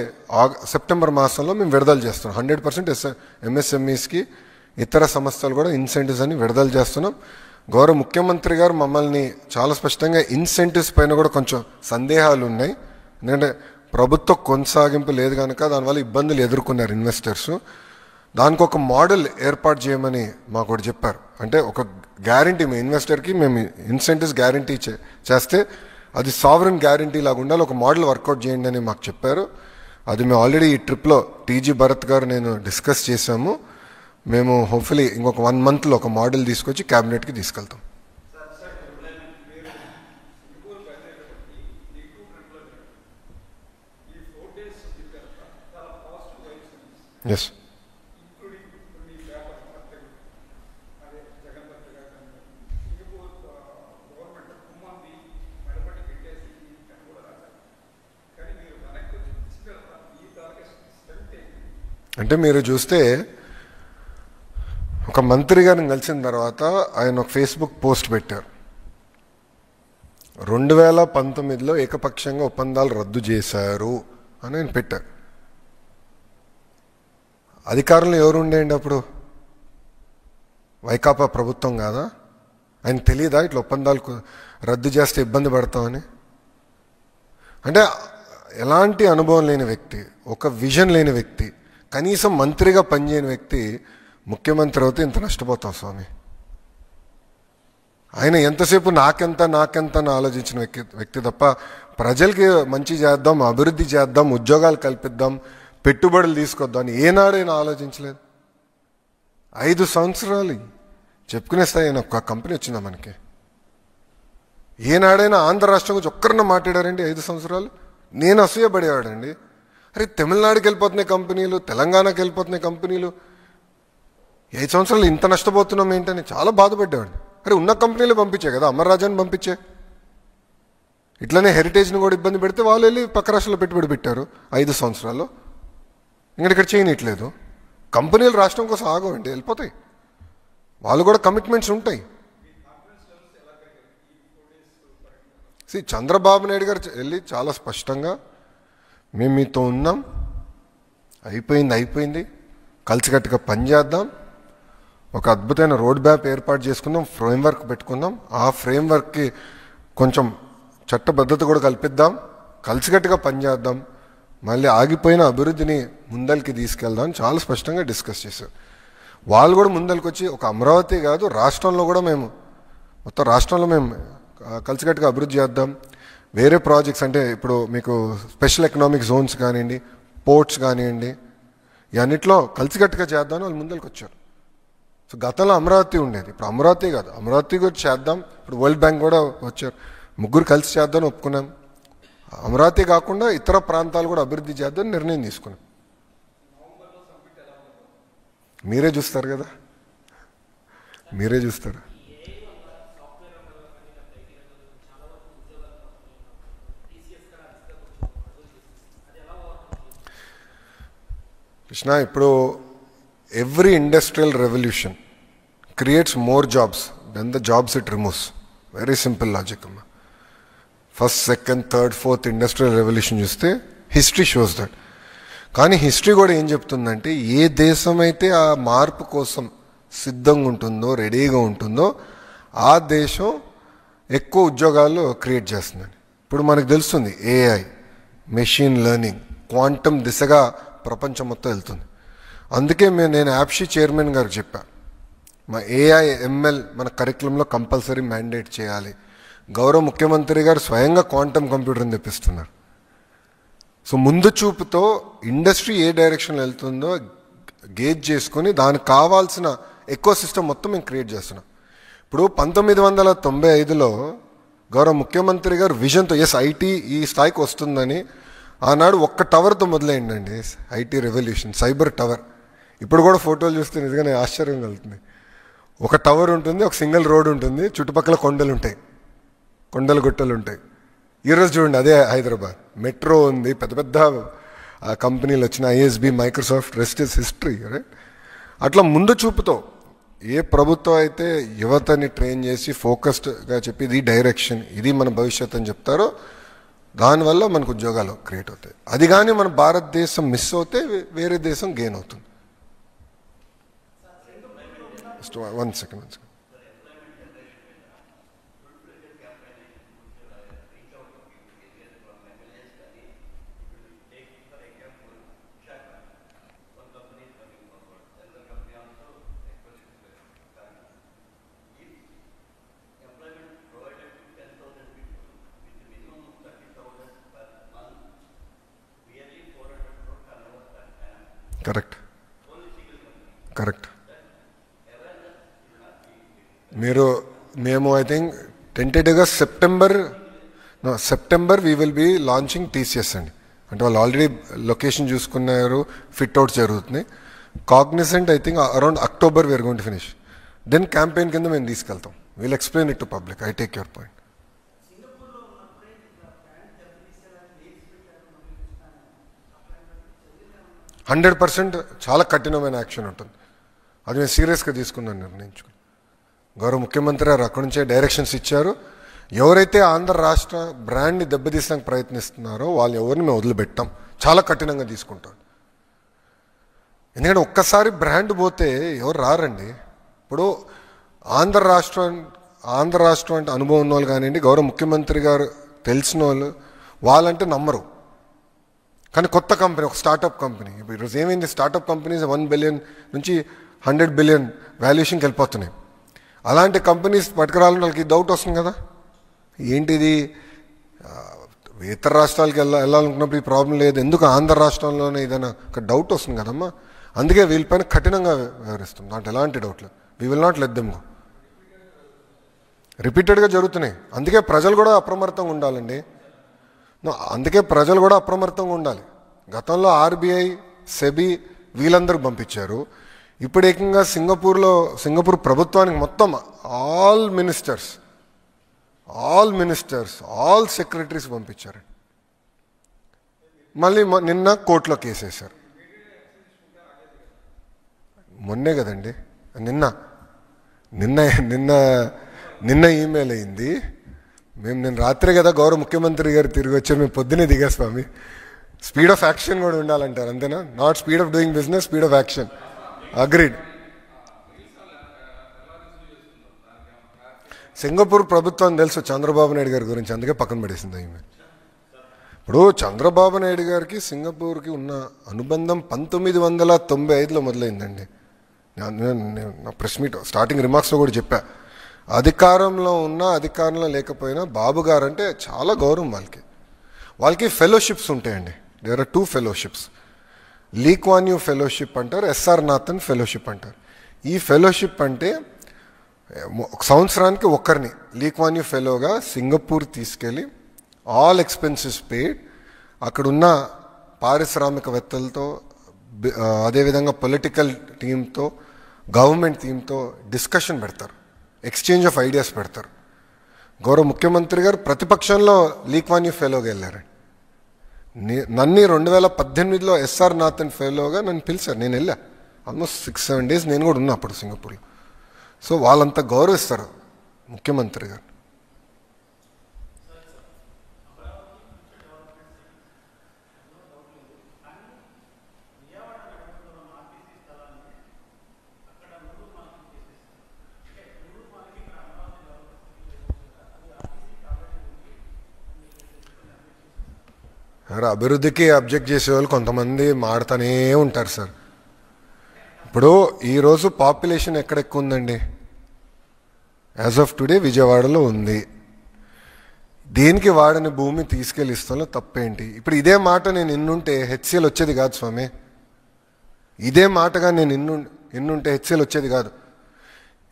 సెప్టెంబర్ మాసంలో మేము విడుదల చేస్తున్నాం. 100% ఎంఎస్ఎంఈస్కి, ఇతర సంస్థలు కూడా ఇన్సెంటివ్స్ అని విడుదల చేస్తున్నాం. గౌరవ ముఖ్యమంత్రి గారు మమ్మల్ని చాలా స్పష్టంగా ఇన్సెంటివ్స్ పైన కూడా కొంచెం సందేహాలు ఉన్నాయి. ఎందుకంటే ప్రభుత్వ కొనసాగింపు లేదు కనుక దానివల్ల ఇబ్బందులు ఎదుర్కొన్నారు ఇన్వెస్టర్స్. దానికి ఒక మోడల్ ఏర్పాటు చేయమని మాకు ఒకటి చెప్పారు. అంటే ఒక గ్యారంటీ, మీ ఇన్వెస్టర్కి మేము ఇన్సెంటివ్స్ గ్యారంటీ చేస్తే అది సావరెన్ గ్యారంటీ లాగా ఉండాలి, ఒక మోడల్ వర్కౌట్ చేయండి అని మాకు చెప్పారు. అది మేము ఆల్రెడీ ఈ ట్రిప్లో టీజీ భరత్ గారు నేను డిస్కస్ చేసాము. మేము హోప్ఫుల్లీ ఇంకొక 1 మంత్లో ఒక మోడల్ తీసుకొచ్చి క్యాబినెట్కి తీసుకెళ్తాం. ఎస్. అంటే మీరు చూస్తే ఒక మంత్రి గారిని కలిసిన తర్వాత ఆయన ఒక ఫేస్బుక్ పోస్ట్ పెట్టారు. 2019లో ఏకపక్షంగా ఒప్పందాలు రద్దు చేశారు అని ఆయన పెట్టారు. అధికారంలో ఎవరు ఉండేయండి అప్పుడు? వైకాపా ప్రభుత్వం కాదా? ఆయన తెలియదా ఇట్లా ఒప్పందాలు రద్దు చేస్తే ఇబ్బంది పడతామని? అంటే ఎలాంటి అనుభవం లేని వ్యక్తి, ఒక విజన్ లేని వ్యక్తి, కనీసం మంత్రిగా పనిచేయని వ్యక్తి ముఖ్యమంత్రి అవుతే ఇంత నష్టపోతాం స్వామి. ఆయన ఎంతసేపు నాకెంత అని ఆలోచించిన వ్యక్తి తప్ప ప్రజలకి మంచి చేద్దాం, అభివృద్ధి చేద్దాం, ఉద్యోగాలు కల్పిద్దాం, పెట్టుబడులు తీసుకొద్దాం అని ఏనాడైనా ఆలోచించలేదు. 5 సంవత్సరాలు చెప్పుకునే స్థాయి ఒక కంపెనీ వచ్చిందా మనకి? ఏనాడైనా ఆంధ్ర రాష్ట్రం గురించి ఒక్కరిన మాట్లాడారండి 5 సంవత్సరాలు? నేను అసూయపడేవాడండి. అరే తమిళనాడుకి వెళ్ళిపోతున్నాయి కంపెనీలు, తెలంగాణకి వెళ్ళిపోతున్నాయి కంపెనీలు, 5 సంవత్సరాలు ఇంత నష్టపోతున్నాం ఏంటని చాలా బాధపడ్డామండి. అరే ఉన్న కంపెనీలు పంపించే కదా, అమర్రాజాని పంపించే. ఇట్లనే హెరిటేజ్ని కూడా ఇబ్బంది పెడితే వాళ్ళు వెళ్ళి పక్క రాష్ట్రంలో పెట్టుబడి పెట్టారు 5 సంవత్సరాల్లో. ఇక్కడ చేయనిట్లేదు. కంపెనీలు రాష్ట్రం కోసం ఆగవండి, వెళ్ళిపోతాయి. వాళ్ళు కూడా కమిట్మెంట్స్ ఉంటాయి. చంద్రబాబు నాయుడు గారు వెళ్ళి చాలా స్పష్టంగా మేము మీతో ఉన్నాం, అయిపోయింది, కలిసికట్టుగా పనిచేద్దాం, ఒక అద్భుతమైన రోడ్ మ్యాప్ ఏర్పాటు చేసుకుందాం, ఫ్రేమ్వర్క్ పెట్టుకుందాం, ఆ ఫ్రేమ్వర్క్కి కొంచెం చట్టబద్ధత కూడా కల్పిద్దాం, కలిసికట్టుగా పనిచేద్దాం, మళ్ళీ ఆగిపోయిన అభివృద్ధిని ముందరికి తీసుకెళ్దాం చాలా స్పష్టంగా డిస్కస్ చేశారు. వాళ్ళు కూడా ముందరికి వచ్చి ఒక అమరావతి కాదు రాష్ట్రంలో కూడా మొత్తం రాష్ట్రంలో మేము కలిసికట్టుగా అభివృద్ధి చేద్దాం, వేరే ప్రాజెక్ట్స్ అంటే ఇప్పుడు మీకు స్పెషల్ ఎకనామిక్ జోన్స్ కానివ్వండి, పోర్ట్స్ కానివ్వండి, ఇవన్నిట్లో కలిసికట్టుగా చేద్దామని వాళ్ళు ముందరికి వచ్చారు. సో గతంలో అమరావతి ఉండేది, ఇప్పుడు అమరావతి కాదు, అమరావతి కూడా చేద్దాం. ఇప్పుడు వరల్డ్ బ్యాంక్ కూడా వచ్చారు, ముగ్గురు కలిసి చేద్దామని ఒప్పుకున్నాం. అమరావతి కాకుండా ఇతర ప్రాంతాలు కూడా అభివృద్ధి చేద్దామని నిర్ణయం తీసుకున్నాం. మీరే చూస్తారు కదా, మీరే చూస్తారు. కృష్ణ, ఇప్పుడు every industrial revolution creates more jobs than the jobs it removes. Very simple logic అమ్మా. First, second, third, fourth industrial revolution చూస్తే హిస్టరీ షోస్ దట్. కానీ హిస్టరీ కూడా ఏం చెప్తుందంటే ఏ దేశం అయితే ఆ మార్పు కోసం సిద్ధంగా ఉంటుందో, రెడీగా ఉంటుందో, ఆ దేశం ఎక్కువ ఉద్యోగాలు క్రియేట్ చేస్తుందని. ఇప్పుడు మనకు తెలుస్తుంది ఏఐ, మెషిన్ లెర్నింగ్, క్వాంటమ్ దిశగా ప్రపంచం మొత్తం వెళ్తుంది. అందుకే నేను యాప్షీ చైర్మన్ గారికి చెప్పాను, మా ఏఐ ఎంఎల్ మన కరికులంలో కంపల్సరీ మ్యాండేట్ చేయాలి. గౌరవ ముఖ్యమంత్రి గారు స్వయంగా క్వాంటమ్ కంప్యూటర్ని తెప్పిస్తున్నారు. సో ముందు చూపుతో ఇండస్ట్రీ ఏ డైరెక్షన్లో వెళ్తుందో గేజ్ చేసుకొని దానికి కావాల్సిన ఎకో సిస్టమ్ మొత్తం మేము క్రియేట్ చేస్తున్నాం. ఇప్పుడు 1995లో గౌరవ ముఖ్యమంత్రి గారు విజన్తో ఐటీ ఈ స్థాయికి వస్తుందని ఆనాడు ఒక్క టవర్తో మొదలైందండి ఐటీ రెవల్యూషన్, సైబర్ టవర్. ఇప్పుడు కూడా ఫోటోలు చూస్తే నిజంగానే ఆశ్చర్యం కలుగుతుంది. ఒక టవర్ ఉంటుంది, ఒక సింగిల్ రోడ్ ఉంటుంది, చుట్టుపక్కల కొండలు ఉంటాయి, కొండలు గుట్టలు ఉంటాయి. ఈరోజు చూడండి అదే హైదరాబాద్, మెట్రో ఉంది, పెద్ద పెద్ద కంపెనీలు వచ్చిన ISB, Microsoft, rest is history. Right? అట్లా ముందు చూపుతో ఏ ప్రభుత్వం అయితే యువతని ట్రైన్ చేసి ఫోకస్డ్గా చెప్పి ఇది డైరెక్షన్, ఇది మన భవిష్యత్ అని చెప్తారో దానివల్ల మనకు ఉద్యోగాలు క్రియేట్ అవుతాయి. అది కానీ మన భారతదేశం మిస్ అవుతే వేరే దేశం గెయిన్ అవుతుంది. One second. కరెక్ట్. మేము ఐ థింక్ టెంటేటివ్గా September we will be launching TCS అండి. అంటే వాళ్ళు ఆల్రెడీ లొకేషన్ చూసుకున్నారు, ఫిట్అవుట్ జరుగుతుంది. Cognizant I think around October we are going to finish. Then campaign కింద మేము తీసుకెళ్తాం. Will explain it to public. I take your point. 100% చాలా కఠినమైన యాక్షన్ ఉంటుంది. అది నేను సీరియస్గా తీసుకున్నాను, నిర్ణయించుకుని. గౌరవ ముఖ్యమంత్రి గారు అక్కడి నుంచే డైరెక్షన్స్ ఇచ్చారు. ఎవరైతే ఆంధ్ర రాష్ట్ర బ్రాండ్ని దెబ్బతీసడానికి ప్రయత్నిస్తున్నారో వాళ్ళు ఎవరిని మేము వదిలిపెట్టాం, చాలా కఠినంగా తీసుకుంటాం. ఎందుకంటే ఒక్కసారి బ్రాండ్ పోతే ఎవరు రారండి. ఇప్పుడు ఆంధ్ర రాష్ట్రం అంటే అనుభవం ఉన్న వాళ్ళు కానివ్వండి, గౌరవ ముఖ్యమంత్రి గారు తెలిసిన వాళ్ళు, వాళ్ళంటే నమ్మరు. కానీ కొత్త కంపెనీ, ఒక స్టార్టప్ కంపెనీ, ఇప్పుడు ఈరోజు ఏమైంది, స్టార్టప్ కంపెనీస్ 1 బిలియన్ నుంచి 100 బిలియన్ వాల్యుయేషన్కి వెళ్ళిపోతున్నాయి. అలాంటి కంపెనీస్ పట్టుకురాలని వాళ్ళకి డౌట్ వస్తుంది కదా, ఏంటిది ఇతర రాష్ట్రాలకి వెళ్ళాలనుకున్నప్పుడు ఈ ప్రాబ్లం లేదు, ఎందుకు ఆంధ్ర రాష్ట్రంలోనే ఏదైనా ఒక డౌట్ వస్తుంది కదమ్మా. అందుకే వీళ్ళపైన కఠినంగా వ్యవహరిస్తాం, దాంట్లో ఎలాంటి డౌట్ లేదు. We will not let them go. రిపీటెడ్గా జరుగుతున్నాయి. అందుకే ప్రజలు కూడా అప్రమత్తంగా ఉండాలండి. అందుకే ప్రజలు కూడా అప్రమత్తంగా ఉండాలి. గతంలో ఆర్బీఐ, సెబీ వీళ్ళందరూ పంపించారు. ఇప్పుడు ఏకంగా సింగపూర్ ప్రభుత్వానికి మొత్తం ఆల్ మినిస్టర్స్, ఆల్ సెక్రటరీస్ పంపించారు. మళ్ళీ నిన్న కోర్టులో కేసేశారు. మొన్నే కదండి, నిన్న ఈమెయిల్ అయింది. నేను రాత్రే కదా గౌరవ ముఖ్యమంత్రి గారు తిరిగి వచ్చారు, మేము పొద్దునే దిగా స్వామి. స్పీడ్ ఆఫ్ యాక్షన్ కూడా ఉండాలంటారు, అంతేనా? Not speed of doing business, speed of action. Agreed. Singapore ప్రభుత్వం తెలుసు చంద్రబాబు నాయుడు గారి గురించి, అందుకే పక్కన పడేసింది ఈమె. ఇప్పుడు చంద్రబాబు నాయుడు గారికి సింగపూర్కి ఉన్న అనుబంధం 1995లో మొదలైందండి. నా ప్రెస్ మీట్ స్టార్టింగ్ రిమార్క్స్లో కూడా చెప్పా. అధికారంలో ఉన్నా అధికారంలో లేకపోయినా బాబు గారు అంటే చాలా గౌరవం. వాళ్ళకి ఫెలోషిప్స్ ఉంటాయండి. There are 2 fellowships. Lee Kuan Yew fellowship అంటారు, ఎస్ఆర్ నాథన్ ఫెలోషిప్ అంటారు. ఈ ఫెలోషిప్ అంటే ఒక సంవత్సరానికి ఒకరిని లీ క్వాన్ యూ ఫెలోగా సింగపూర్ తీసుకెళ్ళి ఆల్ ఎక్స్పెన్సెస్ పెయిడ్, అక్కడున్న పారిశ్రామికవేత్తలతో, అదేవిధంగా పొలిటికల్ టీంతో, గవర్నమెంట్ టీంతో డిస్కషన్ పెడతారు, ఎక్స్చేంజ్ ఆఫ్ ఐడియాస్ పెడతారు. గౌరవ ముఖ్యమంత్రి గారు ప్రతిపక్షంలో లీ క్వాన్ యూ ఫెలోగా వెళ్ళారు. నన్ను 2018లో ఎస్ఆర్ నాథన్ ఫెలోగా నన్ను పిలిచారు, నేను వెళ్ళా. ఆల్మోస్ట్ 6-7 డేస్ నేను కూడా ఉన్నా అప్పుడు సింగపూర్లో. సో వాళ్ళంతా గౌరవిస్తారు ముఖ్యమంత్రి గారు. అభివృద్ధికి అబ్జెక్ట్ చేసే వాళ్ళు కొంతమంది మాడుతూనే ఉంటారు సార్. ఇప్పుడు ఈరోజు పాపులేషన్ ఎక్కడ ఎక్కువ ఉందండి? యాజ్ ఆఫ్ టుడే విజయవాడలో ఉంది. దేనికి వాడని భూమి తీసుకెళ్ళి ఇస్తాలో తప్పేంటి? ఇప్పుడు ఇదే మాట నేను ఇన్నుంటే హెచ్సిఎల్ వచ్చేది కాదు స్వామి. ఇదే మాటగా నేను ఇన్నుంటే హెచ్సిఎల్ వచ్చేది కాదు.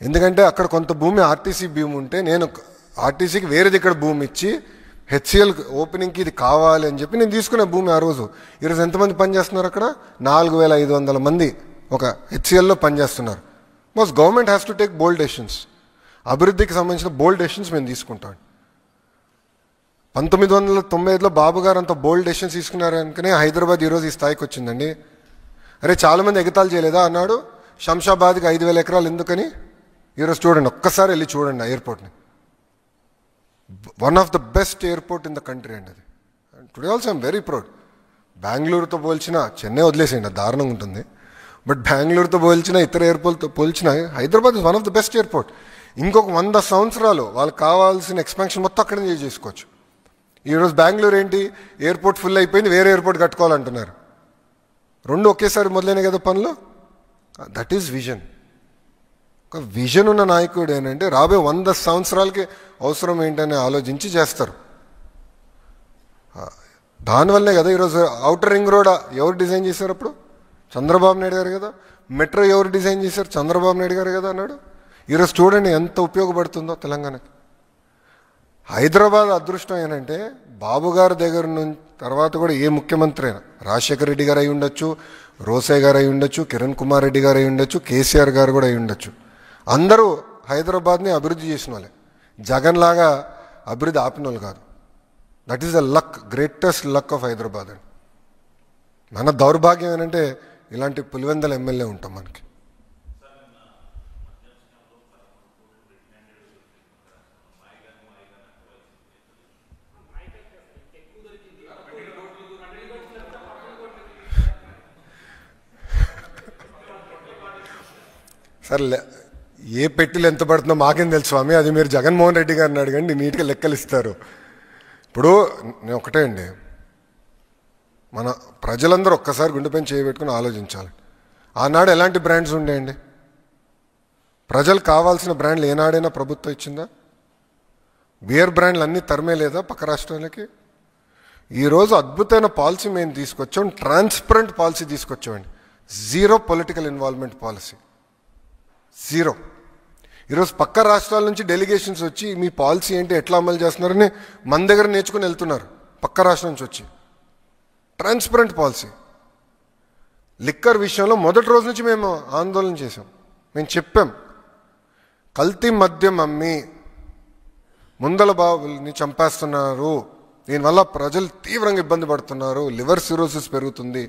ఎందుకంటే అక్కడ కొంత భూమి ఆర్టీసీ భూమి ఉంటే నేను ఆర్టీసీకి వేరేది ఇక్కడ భూమి ఇచ్చి హెచ్సిఎల్ ఓపెనింగ్కి ఇది కావాలి అని చెప్పి నేను తీసుకునే భూమి ఆ రోజు. ఈరోజు ఎంతమంది పనిచేస్తున్నారు అక్కడ? 4500 మంది ఒక హెచ్సిఎల్లో పనిచేస్తున్నారు. Most government has to take bold decisions. అభివృద్ధికి సంబంధించిన బోల్డ్ డెసిషన్స్ మేము తీసుకుంటాం. 1995లో బాబు గారు అంత బోల్డ్ డెసిషన్స్ తీసుకున్నారు అనుకునే హైదరాబాద్ ఈరోజు ఈ స్థాయికి వచ్చిందండి. అరే చాలామంది ఎగతాళి చేయలేదా అన్నాడు. శంషాబాద్కి 5000 ఎకరాలు ఎందుకని? ఈరోజు చూడండి, ఒక్కసారి వెళ్ళి చూడండి ఆ ఎయిర్పోర్ట్ని. One of the best airport in the country అండి అది. Today also I'm very proud. బెంగళూరుతో పోల్చిన, చెన్నై వదిలేసేయండి దారుణంగా ఉంటుంది, బట్ బెంగళూరుతో పోల్చిన, ఇతర ఎయిర్పోర్ట్తో పోల్చిన Hyderabad is one of the best airport. ఇంకొక 100 సంవత్సరాలు వాళ్ళకి కావాల్సిన ఎక్స్పాన్షన్ మొత్తం అక్కడే చేసుకోవచ్చు. ఈరోజు బెంగళూరు ఏంటి, ఎయిర్పోర్ట్ ఫుల్ అయిపోయింది, వేరే ఎయిర్పోర్ట్ కట్టుకోవాలంటున్నారు. 2 ఒకేసారి మొదలైనాయి కదా పనులు. That is vision. ఒక విజన్ ఉన్న నాయకుడు ఏంటంటే రాబోయే 100 సంవత్సరాలకి అవసరం ఏంటని ఆలోచించి చేస్తారు. దానివల్లే కదా ఈరోజు ఔటర్ రింగ్ రోడ్ ఎవరు డిజైన్ చేశారు? అప్పుడు చంద్రబాబు నాయుడు గారు కదా. మెట్రో ఎవరు డిజైన్ చేశారు? చంద్రబాబు నాయుడు గారు కదా అన్నాడు. ఈరోజు చూడండి ఎంత ఉపయోగపడుతుందో తెలంగాణకి. హైదరాబాద్ అదృష్టం ఏంటంటే బాబు గారి దగ్గర నుంచి తర్వాత కూడా ఏ ముఖ్యమంత్రి అయినా, రాజశేఖర రెడ్డి గారు అయి ఉండొచ్చు, రోసయ్య గారు అయి ఉండొచ్చు, కిరణ్ కుమార్ రెడ్డి గారు అయి ఉండొచ్చు, కేసీఆర్ గారు కూడా అయి ఉండొచ్చు. అందరూ హైదరాబాద్ని అభివృద్ధి చేసిన వాళ్ళే. జగన్ లాగా అభివృద్ధి ఆపిన వాళ్ళు కాదు. That is the luck, greatest luck of Hyderabad అండి. మన దౌర్భాగ్యం ఏంటంటే ఇలాంటి పులివెందల ఎమ్మెల్యే ఉంటాం మనకి. సరే, ఏ పెట్టిలు ఎంత పడుతుందో మాకేం తెలుసు స్వామి, అది మీరు జగన్మోహన్ రెడ్డి గారిని అడగండి, నీట్గా లెక్కలు ఇస్తారు. ఇప్పుడు నేను ఒకటే అండి, మన ప్రజలందరూ ఒక్కసారి గుండెపైన చేయబెట్టుకుని ఆలోచించాలి. ఆనాడు ఎలాంటి బ్రాండ్స్ ఉండేయండి? ప్రజలు కావాల్సిన బ్రాండ్లు ఏనాడైనా ప్రభుత్వం ఇచ్చిందా? బియర్ బ్రాండ్లు అన్నీ తరమే లేదా పక్క రాష్ట్రాలకి? ఈరోజు అద్భుతమైన పాలసీ మేము తీసుకొచ్చాం, ట్రాన్స్పరెంట్ పాలసీ తీసుకొచ్చామండి. Zero political involvement policy, zero. ఈరోజు పక్క రాష్ట్రాల నుంచి డెలిగేషన్స్ వచ్చి మీ పాలసీ ఏంటి, ఎట్లా అమలు చేస్తున్నారని మన దగ్గర నేర్చుకుని వెళ్తున్నారు పక్క రాష్ట్రం నుంచి వచ్చి. Transparent policy. లిక్కర్ విషయంలో మొదటి రోజు నుంచి మేము ఆందోళన చేసాం. మేము చెప్పాం, కల్తీ మద్యం అమ్మి ముందల బాబుల్ని చంపేస్తున్నారు, దీనివల్ల ప్రజలు తీవ్రంగా ఇబ్బంది పడుతున్నారు, లివర్ సిరోసిస్ పెరుగుతుంది,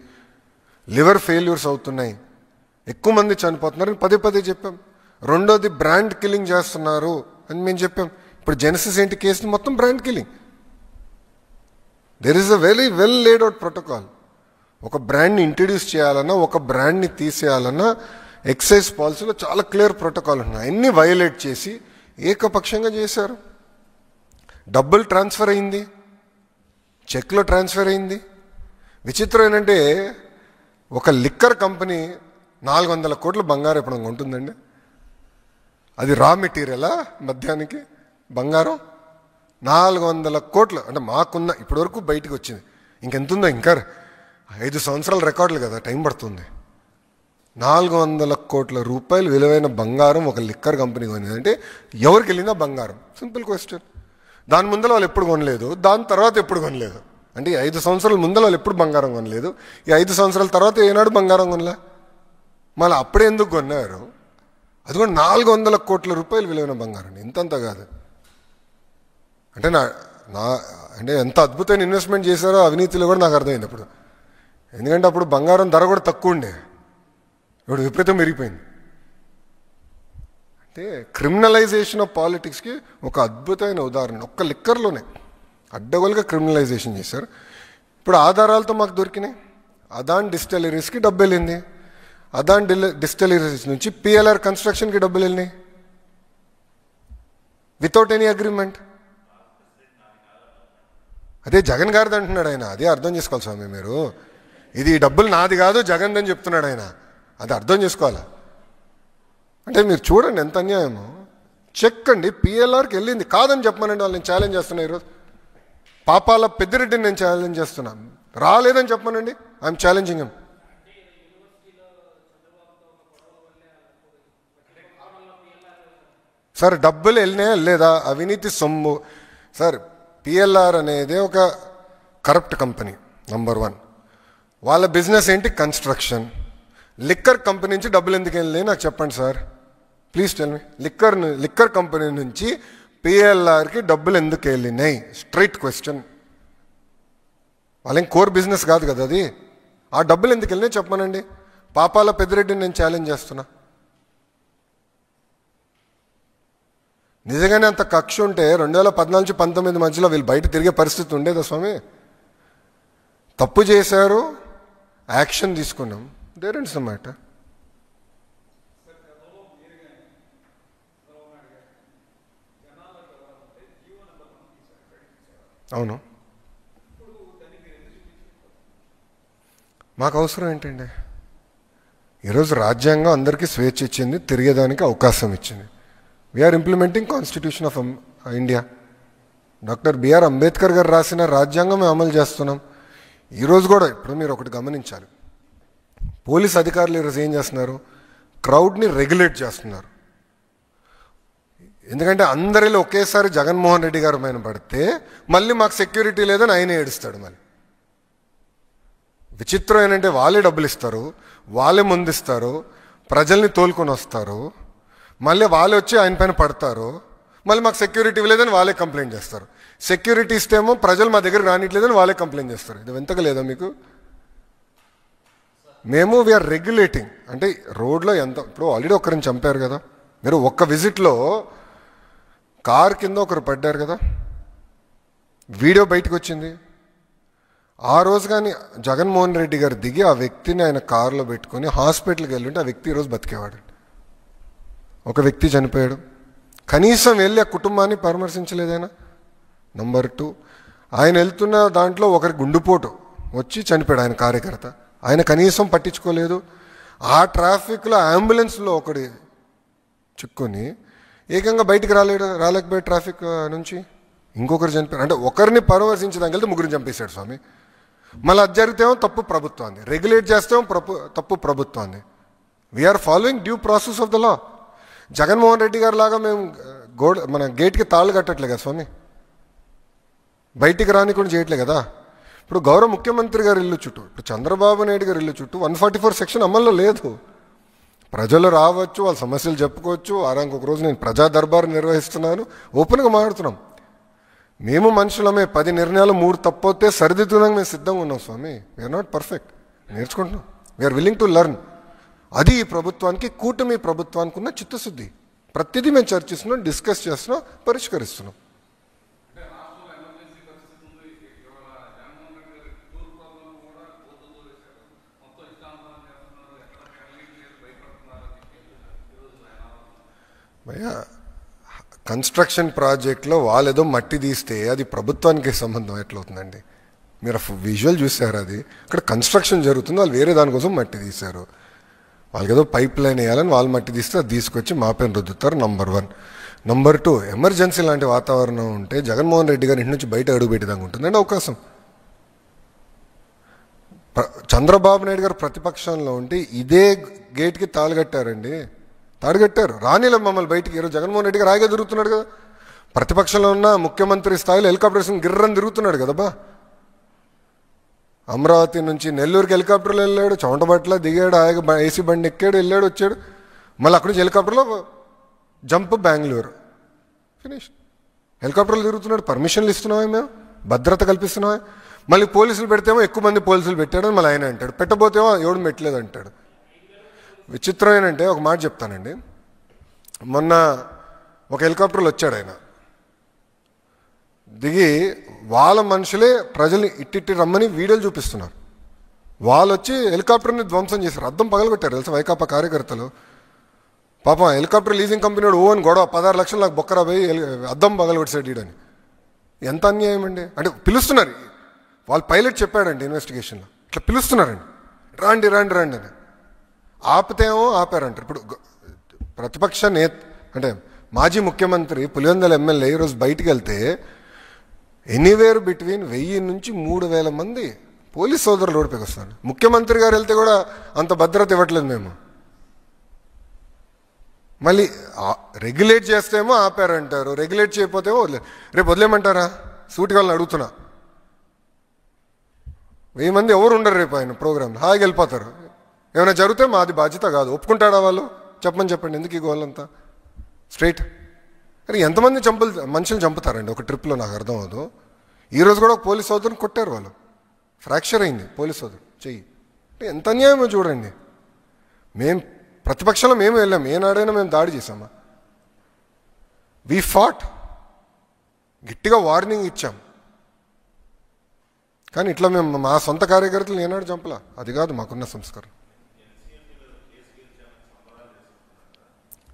లివర్ ఫెయిల్యూర్స్ అవుతున్నాయి, ఎక్కువ మంది చనిపోతున్నారని పదే పదే చెప్పాం. రెండోది బ్రాండ్ కిల్లింగ్ చేస్తున్నారు అని మేము చెప్పాం. ఇప్పుడు జెనసిస్ ఏంటి కేసుని మొత్తం brand killing. There is a very well laid out protocol. ఒక బ్రాండ్ని ఇంట్రడ్యూస్ చేయాలన్నా, ఒక బ్రాండ్ని తీసేయాలన్నా ఎక్సైజ్ పాలసీలో చాలా క్లియర్ ప్రోటోకాల్ ఉన్నాయి. అన్నీ వయలేట్ చేసి ఏకపక్షంగా చేశారు. డబ్బులు ట్రాన్స్ఫర్ అయింది, చెక్లో ట్రాన్స్ఫర్ అయింది. విచిత్రం ఏంటంటే ఒక లిక్కర్ కంపెనీ 400 కోట్ల బంగారం ఎప్పుడు ఉంటుందండి. అది రా మెటీరియలా మద్యానికి బంగారం? 400 కోట్లు అంటే మాకున్న ఇప్పటివరకు బయటకు వచ్చింది. ఇంకెంతుందో, ఇంకా 5 సంవత్సరాల రికార్డులు కదా, టైం పడుతుంది. 400 కోట్ల రూపాయలు విలువైన బంగారం ఒక లిక్కర్ కంపెనీ కొనింది అంటే ఎవరికి వెళ్ళిందా బంగారం? Simple question. దాని ముందర వాళ్ళు ఎప్పుడు కొనలేదు, దాని తర్వాత ఎప్పుడు కొనలేదు. అంటే 5 సంవత్సరాల ముందర వాళ్ళు ఎప్పుడు బంగారం కొనలేదు, ఈ 5 సంవత్సరాల తర్వాత ఏనాడు బంగారం కొనలే. మళ్ళీ అప్పుడే ఎందుకు కొన్నారు? అది కూడా 400 కోట్ల రూపాయలు విలువైన బంగారం, ఇంతంత కాదు. అంటే అంటే ఎంత అద్భుతమైన ఇన్వెస్ట్మెంట్ చేశారో అవినీతిలో కూడా నాకు అర్థమైంది అప్పుడు. ఎందుకంటే అప్పుడు బంగారం ధర కూడా తక్కువ ఉండే, ఇప్పుడు విపరీతం పెరిగిపోయింది. అంటే క్రిమినలైజేషన్ ఆఫ్ పాలిటిక్స్కి ఒక అద్భుతమైన ఉదాహరణ ఒక్క లిక్కర్లోనే అడ్డగోలుగా క్రిమినలైజేషన్ చేశారు. ఇప్పుడు ఆధారాలతో మాకు దొరికినాయి. అదాన్ డిస్టిలరీస్కి డబ్బు వెళ్ళింది, అదాన్ డిస్టిలరీస్ నుంచి పిఎల్ఆర్ కన్స్ట్రక్షన్కి డబ్బులు వెళ్ళినాయి వితౌట్ ఎనీ అగ్రిమెంట్. అదే జగన్ గారిది అంటున్నాడు ఆయన. అదే అర్థం చేసుకోవాలి స్వామి మీరు. ఇది డబ్బులు నాది కాదు జగన్ అని చెప్తున్నాడు ఆయన. అది అర్థం చేసుకోవాలి. అంటే మీరు చూడండి ఎంత అన్యాయమో. చెక్ అండి, పిఎల్ఆర్కి వెళ్ళింది. కాదని చెప్పమనండి, వాళ్ళు నేను ఛాలెంజ్ చేస్తున్నా ఈరోజు. పాపాల పెద్దిరెడ్డిని నేను ఛాలెంజ్ చేస్తున్నాను. రాలేదని చెప్పమనండి, ఐఎమ్ ఛాలెంజింగ్ హిమ్. సార్ డబ్బులు వెళ్ళినాయా లేదా? అవినీతి సొమ్ము. సార్ పిఎల్ఆర్ అనేది ఒక కరప్ట్ కంపెనీ నంబర్ 1. వాళ్ళ బిజినెస్ ఏంటి? కన్స్ట్రక్షన్. లిక్కర్ కంపెనీ నుంచి డబ్బులు ఎందుకు వెళ్ళినాయి నాకు చెప్పండి sir, please tell me. Liquor company నుంచి పిఎల్ఆర్కి డబ్బులు ఎందుకు వెళ్ళినాయి? Straight question. వాళ్ళేం కోర్ బిజినెస్ కాదు కదా అది. ఆ డబ్బులు ఎందుకు వెళ్ళినాయి చెప్పమనండి. పాపాల పెద్దిరెడ్డిని నేను ఛాలెంజ్ చేస్తున్నా. నిజంగానే అంత కక్ష ఉంటే 2014 నుంచి 19 మధ్యలో వీళ్ళు బయట తిరిగే పరిస్థితి ఉండేదా స్వామి? తప్పు చేశారు, యాక్షన్ తీసుకున్నాం, దేర్ ఎండ్స్ ద మ్యాటర్. అవును, మాకు అవసరం ఏంటండి? ఈరోజు రాజ్యాంగం అందరికీ స్వేచ్ఛ ఇచ్చింది, తిరిగేదానికి అవకాశం ఇచ్చింది. We're implementing constitution of India. Doctor B R Ambedkar గారు రాసిన రాజ్యాంగం మేము అమలు చేస్తున్నాం. ఈరోజు కూడా ఇప్పుడు మీరు ఒకటి గమనించాలి, పోలీస్ అధికారులు ఈరోజు ఏం చేస్తున్నారు? క్రౌడ్ని రెగ్యులేట్ చేస్తున్నారు. ఎందుకంటే అందరిలో ఒకేసారి జగన్మోహన్ రెడ్డి గారు పైన పడితే మళ్ళీ మాకు సెక్యూరిటీ లేదని ఆయన ఏడుస్తాడు. మళ్ళీ విచిత్రం ఏంటంటే వాళ్ళే డబ్బులు ఇస్తారు, వాళ్ళే ముందిస్తారు, ప్రజల్ని తోలుకొని వస్తారు, మళ్ళీ వాళ్ళే వచ్చి ఆయన పైన పడతారు, మళ్ళీ మాకు సెక్యూరిటీ ఇవ్వలేదని వాళ్ళే కంప్లైంట్ చేస్తారు. సెక్యూరిటీ ఇస్తేమో ప్రజలు మా దగ్గర రానిట్లేదని వాళ్ళే కంప్లైంట్ చేస్తారు. ఇది వింతగా లేదా మీకు? మేము వీఆర్ రెగ్యులేటింగ్. అంటే రోడ్లో ఎంత, ఇప్పుడు ఆల్రెడీ ఒకరిని చంపారు కదా, మీరు ఒక్క విజిట్లో కార్ కింద ఒకరు పడ్డారు కదా, వీడియో బయటకు వచ్చింది. ఆ రోజు కానీ జగన్మోహన్ రెడ్డి గారు దిగి ఆ వ్యక్తిని ఆయన కారులో పెట్టుకొని హాస్పిటల్కి వెళ్ళుంటే ఆ వ్యక్తి ఈరోజు బతికేవాడు. ఒక వ్యక్తి చనిపోయాడు, కనీసం వెళ్ళి ఆ కుటుంబాన్ని పరామర్శించలేదైనా. నంబర్ 2, ఆయన వెళ్తున్న దాంట్లో ఒకరి గుండుపోటు వచ్చి చనిపోయాడు ఆయన కార్యకర్త, ఆయన కనీసం పట్టించుకోలేదు. ఆ ట్రాఫిక్లో అంబులెన్స్లో ఒకటి చిక్కుని ఏకంగా బయటికి రాలేకపోయాడు ట్రాఫిక్ నుంచి. ఇంకొకరు చనిపోయారు. అంటే ఒకరిని పరామర్శించడానికి వెళ్తే ముగ్గురిని చంపేశాడు స్వామి. మళ్ళీ అది జరిగితేమో తప్పు ప్రభుత్వాన్ని, రెగ్యులేట్ చేస్తేమో తప్పు ప్రభుత్వాన్ని. We're following due process of the law. Jaganmohan Reddy గారు లాగా మేము మన గేట్కి తాళ్ళు కట్టట్లే కదా స్వామి, బయటికి రాని కూడా చేయట్లే కదా. ఇప్పుడు గౌరవ ముఖ్యమంత్రి గారి ఇల్లు చుట్టూ, ఇప్పుడు చంద్రబాబు నాయుడు గారి ఇల్లు చుట్టూ 144 సెక్షన్ అమల్లో లేదు. ప్రజలు రావచ్చు, వాళ్ళ సమస్యలు చెప్పుకోవచ్చు. వారానికి ఒక రోజు నేను ప్రజా దర్బారు నిర్వహిస్తున్నాను, ఓపెన్గా మాట్లాడుతున్నాం. మేము మనుషులమే, 10 నిర్ణయాలు 3 తప్పొస్తే సరిదిద్దుడానికి మేము సిద్ధంగా ఉన్నాం స్వామి. వీఆర్ నాట్ పర్ఫెక్ట్, నేర్చుకుంటున్నాం. We're willing to learn. అది ఈ ప్రభుత్వానికి, కూటమి ప్రభుత్వానికి ఉన్న చిత్తశుద్ధి. ప్రతిదీ మేము చర్చిస్తున్నాం, డిస్కస్ చేస్తున్నాం, పరిష్కరిస్తున్నాం. భయ్యా, కన్స్ట్రక్షన్ ప్రాజెక్ట్లో వాళ్ళు ఏదో మట్టి తీస్తే అది ప్రభుత్వానికి సంబంధం ఎట్లవుతుందండి? మీరు విజువల్ చూసారు, అది అక్కడ కన్స్ట్రక్షన్ జరుగుతుంది, వాళ్ళు వేరే దానికోసం మట్టి తీశారు. వాళ్ళకి ఏదో పైప్ లైన్ వేయాలని వాళ్ళు మట్టి తీస్తే అది తీసుకొచ్చి మా పైన రుద్దుతారు. నంబర్ 1. నంబర్ 2, ఎమర్జెన్సీ లాంటి వాతావరణం ఉంటే జగన్మోహన్ రెడ్డి గారి ఇంటి నుంచి బయట అడుగు పెట్టేదాకా ఉంటుందండి అవకాశం. చంద్రబాబు నాయుడు గారు ప్రతిపక్షంలో ఉంటే ఇదే గేట్కి తాళుగట్టారండి, తాడుగట్టారు. రానిలే మమ్మల్ని బయటికి. ఈరోజు జగన్మోహన్ రెడ్డి గారు హాయిగా తిరుగుతున్నాడు కదా, ప్రతిపక్షంలో ఉన్న ముఖ్యమంత్రి స్థాయిలో హెలికాప్టర్స్ గిర్రని తిరుగుతున్నాడు కదా బా. అమరావతి నుంచి నెల్లూరుకి హెలికాప్టర్లో వెళ్ళాడు, చౌంటబట్ల దిగాడు, హాయిగా ఏసీ బండి ఎక్కాడు, వెళ్ళాడు, వచ్చాడు. మళ్ళీ అక్కడి నుంచి హెలికాప్టర్లో జంప్ బెంగళూరు, ఫినిష్. హెలికాప్టర్లు తిరుగుతున్నాడు. పర్మిషన్లు ఇస్తున్నావా, మేము భద్రత కల్పిస్తున్నావా? మళ్ళీ పోలీసులు పెడితేమో ఎక్కువ మంది పోలీసులు పెట్టాడని మళ్ళీ ఆయన అంటాడు, పెట్టబోతేమో ఎవడు పెట్టలేదు అంటాడు. విచిత్రం ఏంటంటే, ఒక మాట చెప్తానండి. మొన్న ఒక హెలికాప్టర్లో వచ్చాడు ఆయన, దిగి వాళ్ళ మనుషులే ప్రజల్ని ఇట్టి రమ్మని వీడియోలు చూపిస్తున్నారు. వాళ్ళు వచ్చి హెలికాప్టర్ని ధ్వంసం చేశారు, అద్దం పగలగొట్టారు తెలుసా వైకాపా కార్యకర్తలు. పాపం హెలికాప్టర్ లీజింగ్ కంపెనీ వాడు ఓన్ గొడవ 16 లక్షలు నాకు బొక్కరా పోయి అద్దం పగలగొట్టాడు ఈడని. ఎంత అన్యాయం అండి. అంటే పిలుస్తున్నారు, వాళ్ళ పైలట్ చెప్పాడండి ఇన్వెస్టిగేషన్లో, ఇట్లా పిలుస్తున్నారండి, రాండి రాండి రాండి అని. ఆపితేమో ఆపారంటారు. ఇప్పుడు ప్రతిపక్ష అంటే మాజీ ముఖ్యమంత్రి పులివెందుల ఎమ్మెల్యే ఈరోజు బయటికి వెళ్తే ఎనీవేర్ బిట్వీన్ 1000 నుంచి 3000 మంది పోలీస్ సోదరులు రోడ్డుపైకి వస్తారు. ముఖ్యమంత్రి గారు వెళ్తే కూడా అంత భద్రత ఇవ్వట్లేదు మేము. మళ్ళీ రెగ్యులేట్ చేస్తేమో ఆపారంటారు, రెగ్యులేట్ చేయకపోతేమో రేపు వదిలేమంటారా? సూటిగా వాళ్ళని అడుగుతున్నా. 1000 మంది ఎవరు ఉండరు రేపు ఆయన ప్రోగ్రాంలో, హాయిగా వెళ్ళిపోతారు. ఏమైనా జరిగితే మాది బాధ్యత కాదు. ఒప్పుకుంటాడా వాళ్ళు? చెప్పండి, ఎందుకు ఈ గోళ్ళంతా? స్ట్రైట్. అరే ఎంతమంది మనుషులు చంపుతారండి ఒక ట్రిప్లో? నాకు అర్థం అవ్వదు. ఈరోజు కూడా ఒక పోలీస్ సోదరుని కొట్టారు వాళ్ళు, ఫ్రాక్చర్ అయింది పోలీస్ సోదరు చెయ్యి. ఎంత అన్యాయమో చూడండి. మేము ప్రతిపక్షంలో మేము వెళ్ళాం, ఏనాడైనా మేము దాడి చేసామా? వి ఫాట్, గట్టిగా వార్నింగ్ ఇచ్చాం. కానీ ఇట్లా మేము మా సొంత కార్యకర్తలు ఏనాడు చంపలా. అది కాదు మాకున్న సంస్కారం.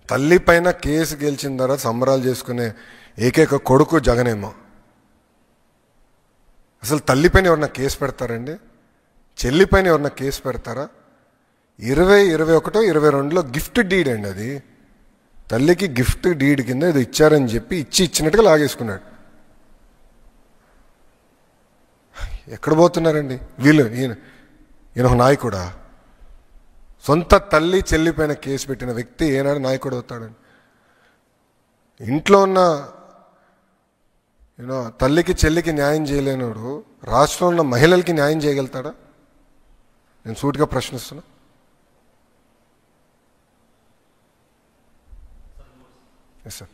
తల్లి పైన కేసు గెలిచిన తర్వాత సంబరాలు చేసుకునే ఏకైక కొడుకు జగనేమో. అసలు తల్లిపైన ఎవరన్నా కేసు పెడతారండి? చెల్లిపైన ఎవరన్నా కేసు పెడతారా? 2021, 22లో గిఫ్ట్ డీడ్ అండి అది. తల్లికి గిఫ్ట్ డీడ్ కింద ఏదో ఇచ్చారని చెప్పి ఇచ్చినట్టుగా లాగేసుకున్నాడు. ఎక్కడ పోతున్నారండి వీళ్ళు? ఈయన ఒక నాయకుడా? సొంత తల్లి చెల్లిపైన కేసు పెట్టిన వ్యక్తి ఏనాడు నాయకుడు అవుతాడని? ఇంట్లో ఉన్న తల్లికి చెల్లికి న్యాయం చేయలేనోడు రాష్ట్రంలో ఉన్న మహిళలకి న్యాయం చేయగలుగుతాడా? నేను సూటిగా ప్రశ్నిస్తున్నా. Yes sir.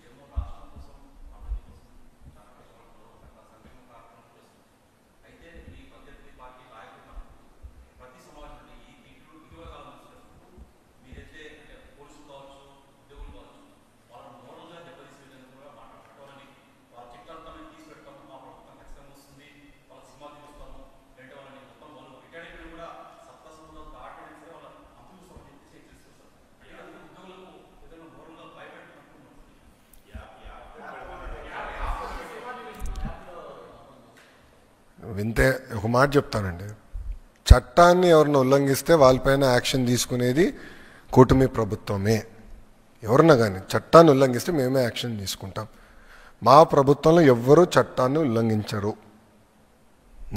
వింతే ఒక మాట చెప్తానండి, చట్టాన్ని ఎవరిని ఉల్లంఘిస్తే వాళ్ళపైన యాక్షన్ తీసుకునేది కూటమి ప్రభుత్వమే. ఎవరన్నా కానీ చట్టాన్ని ఉల్లంఘిస్తే మేమే యాక్షన్ తీసుకుంటాం. మా ప్రభుత్వంలో ఎవ్వరూ చట్టాన్ని ఉల్లంఘించరు,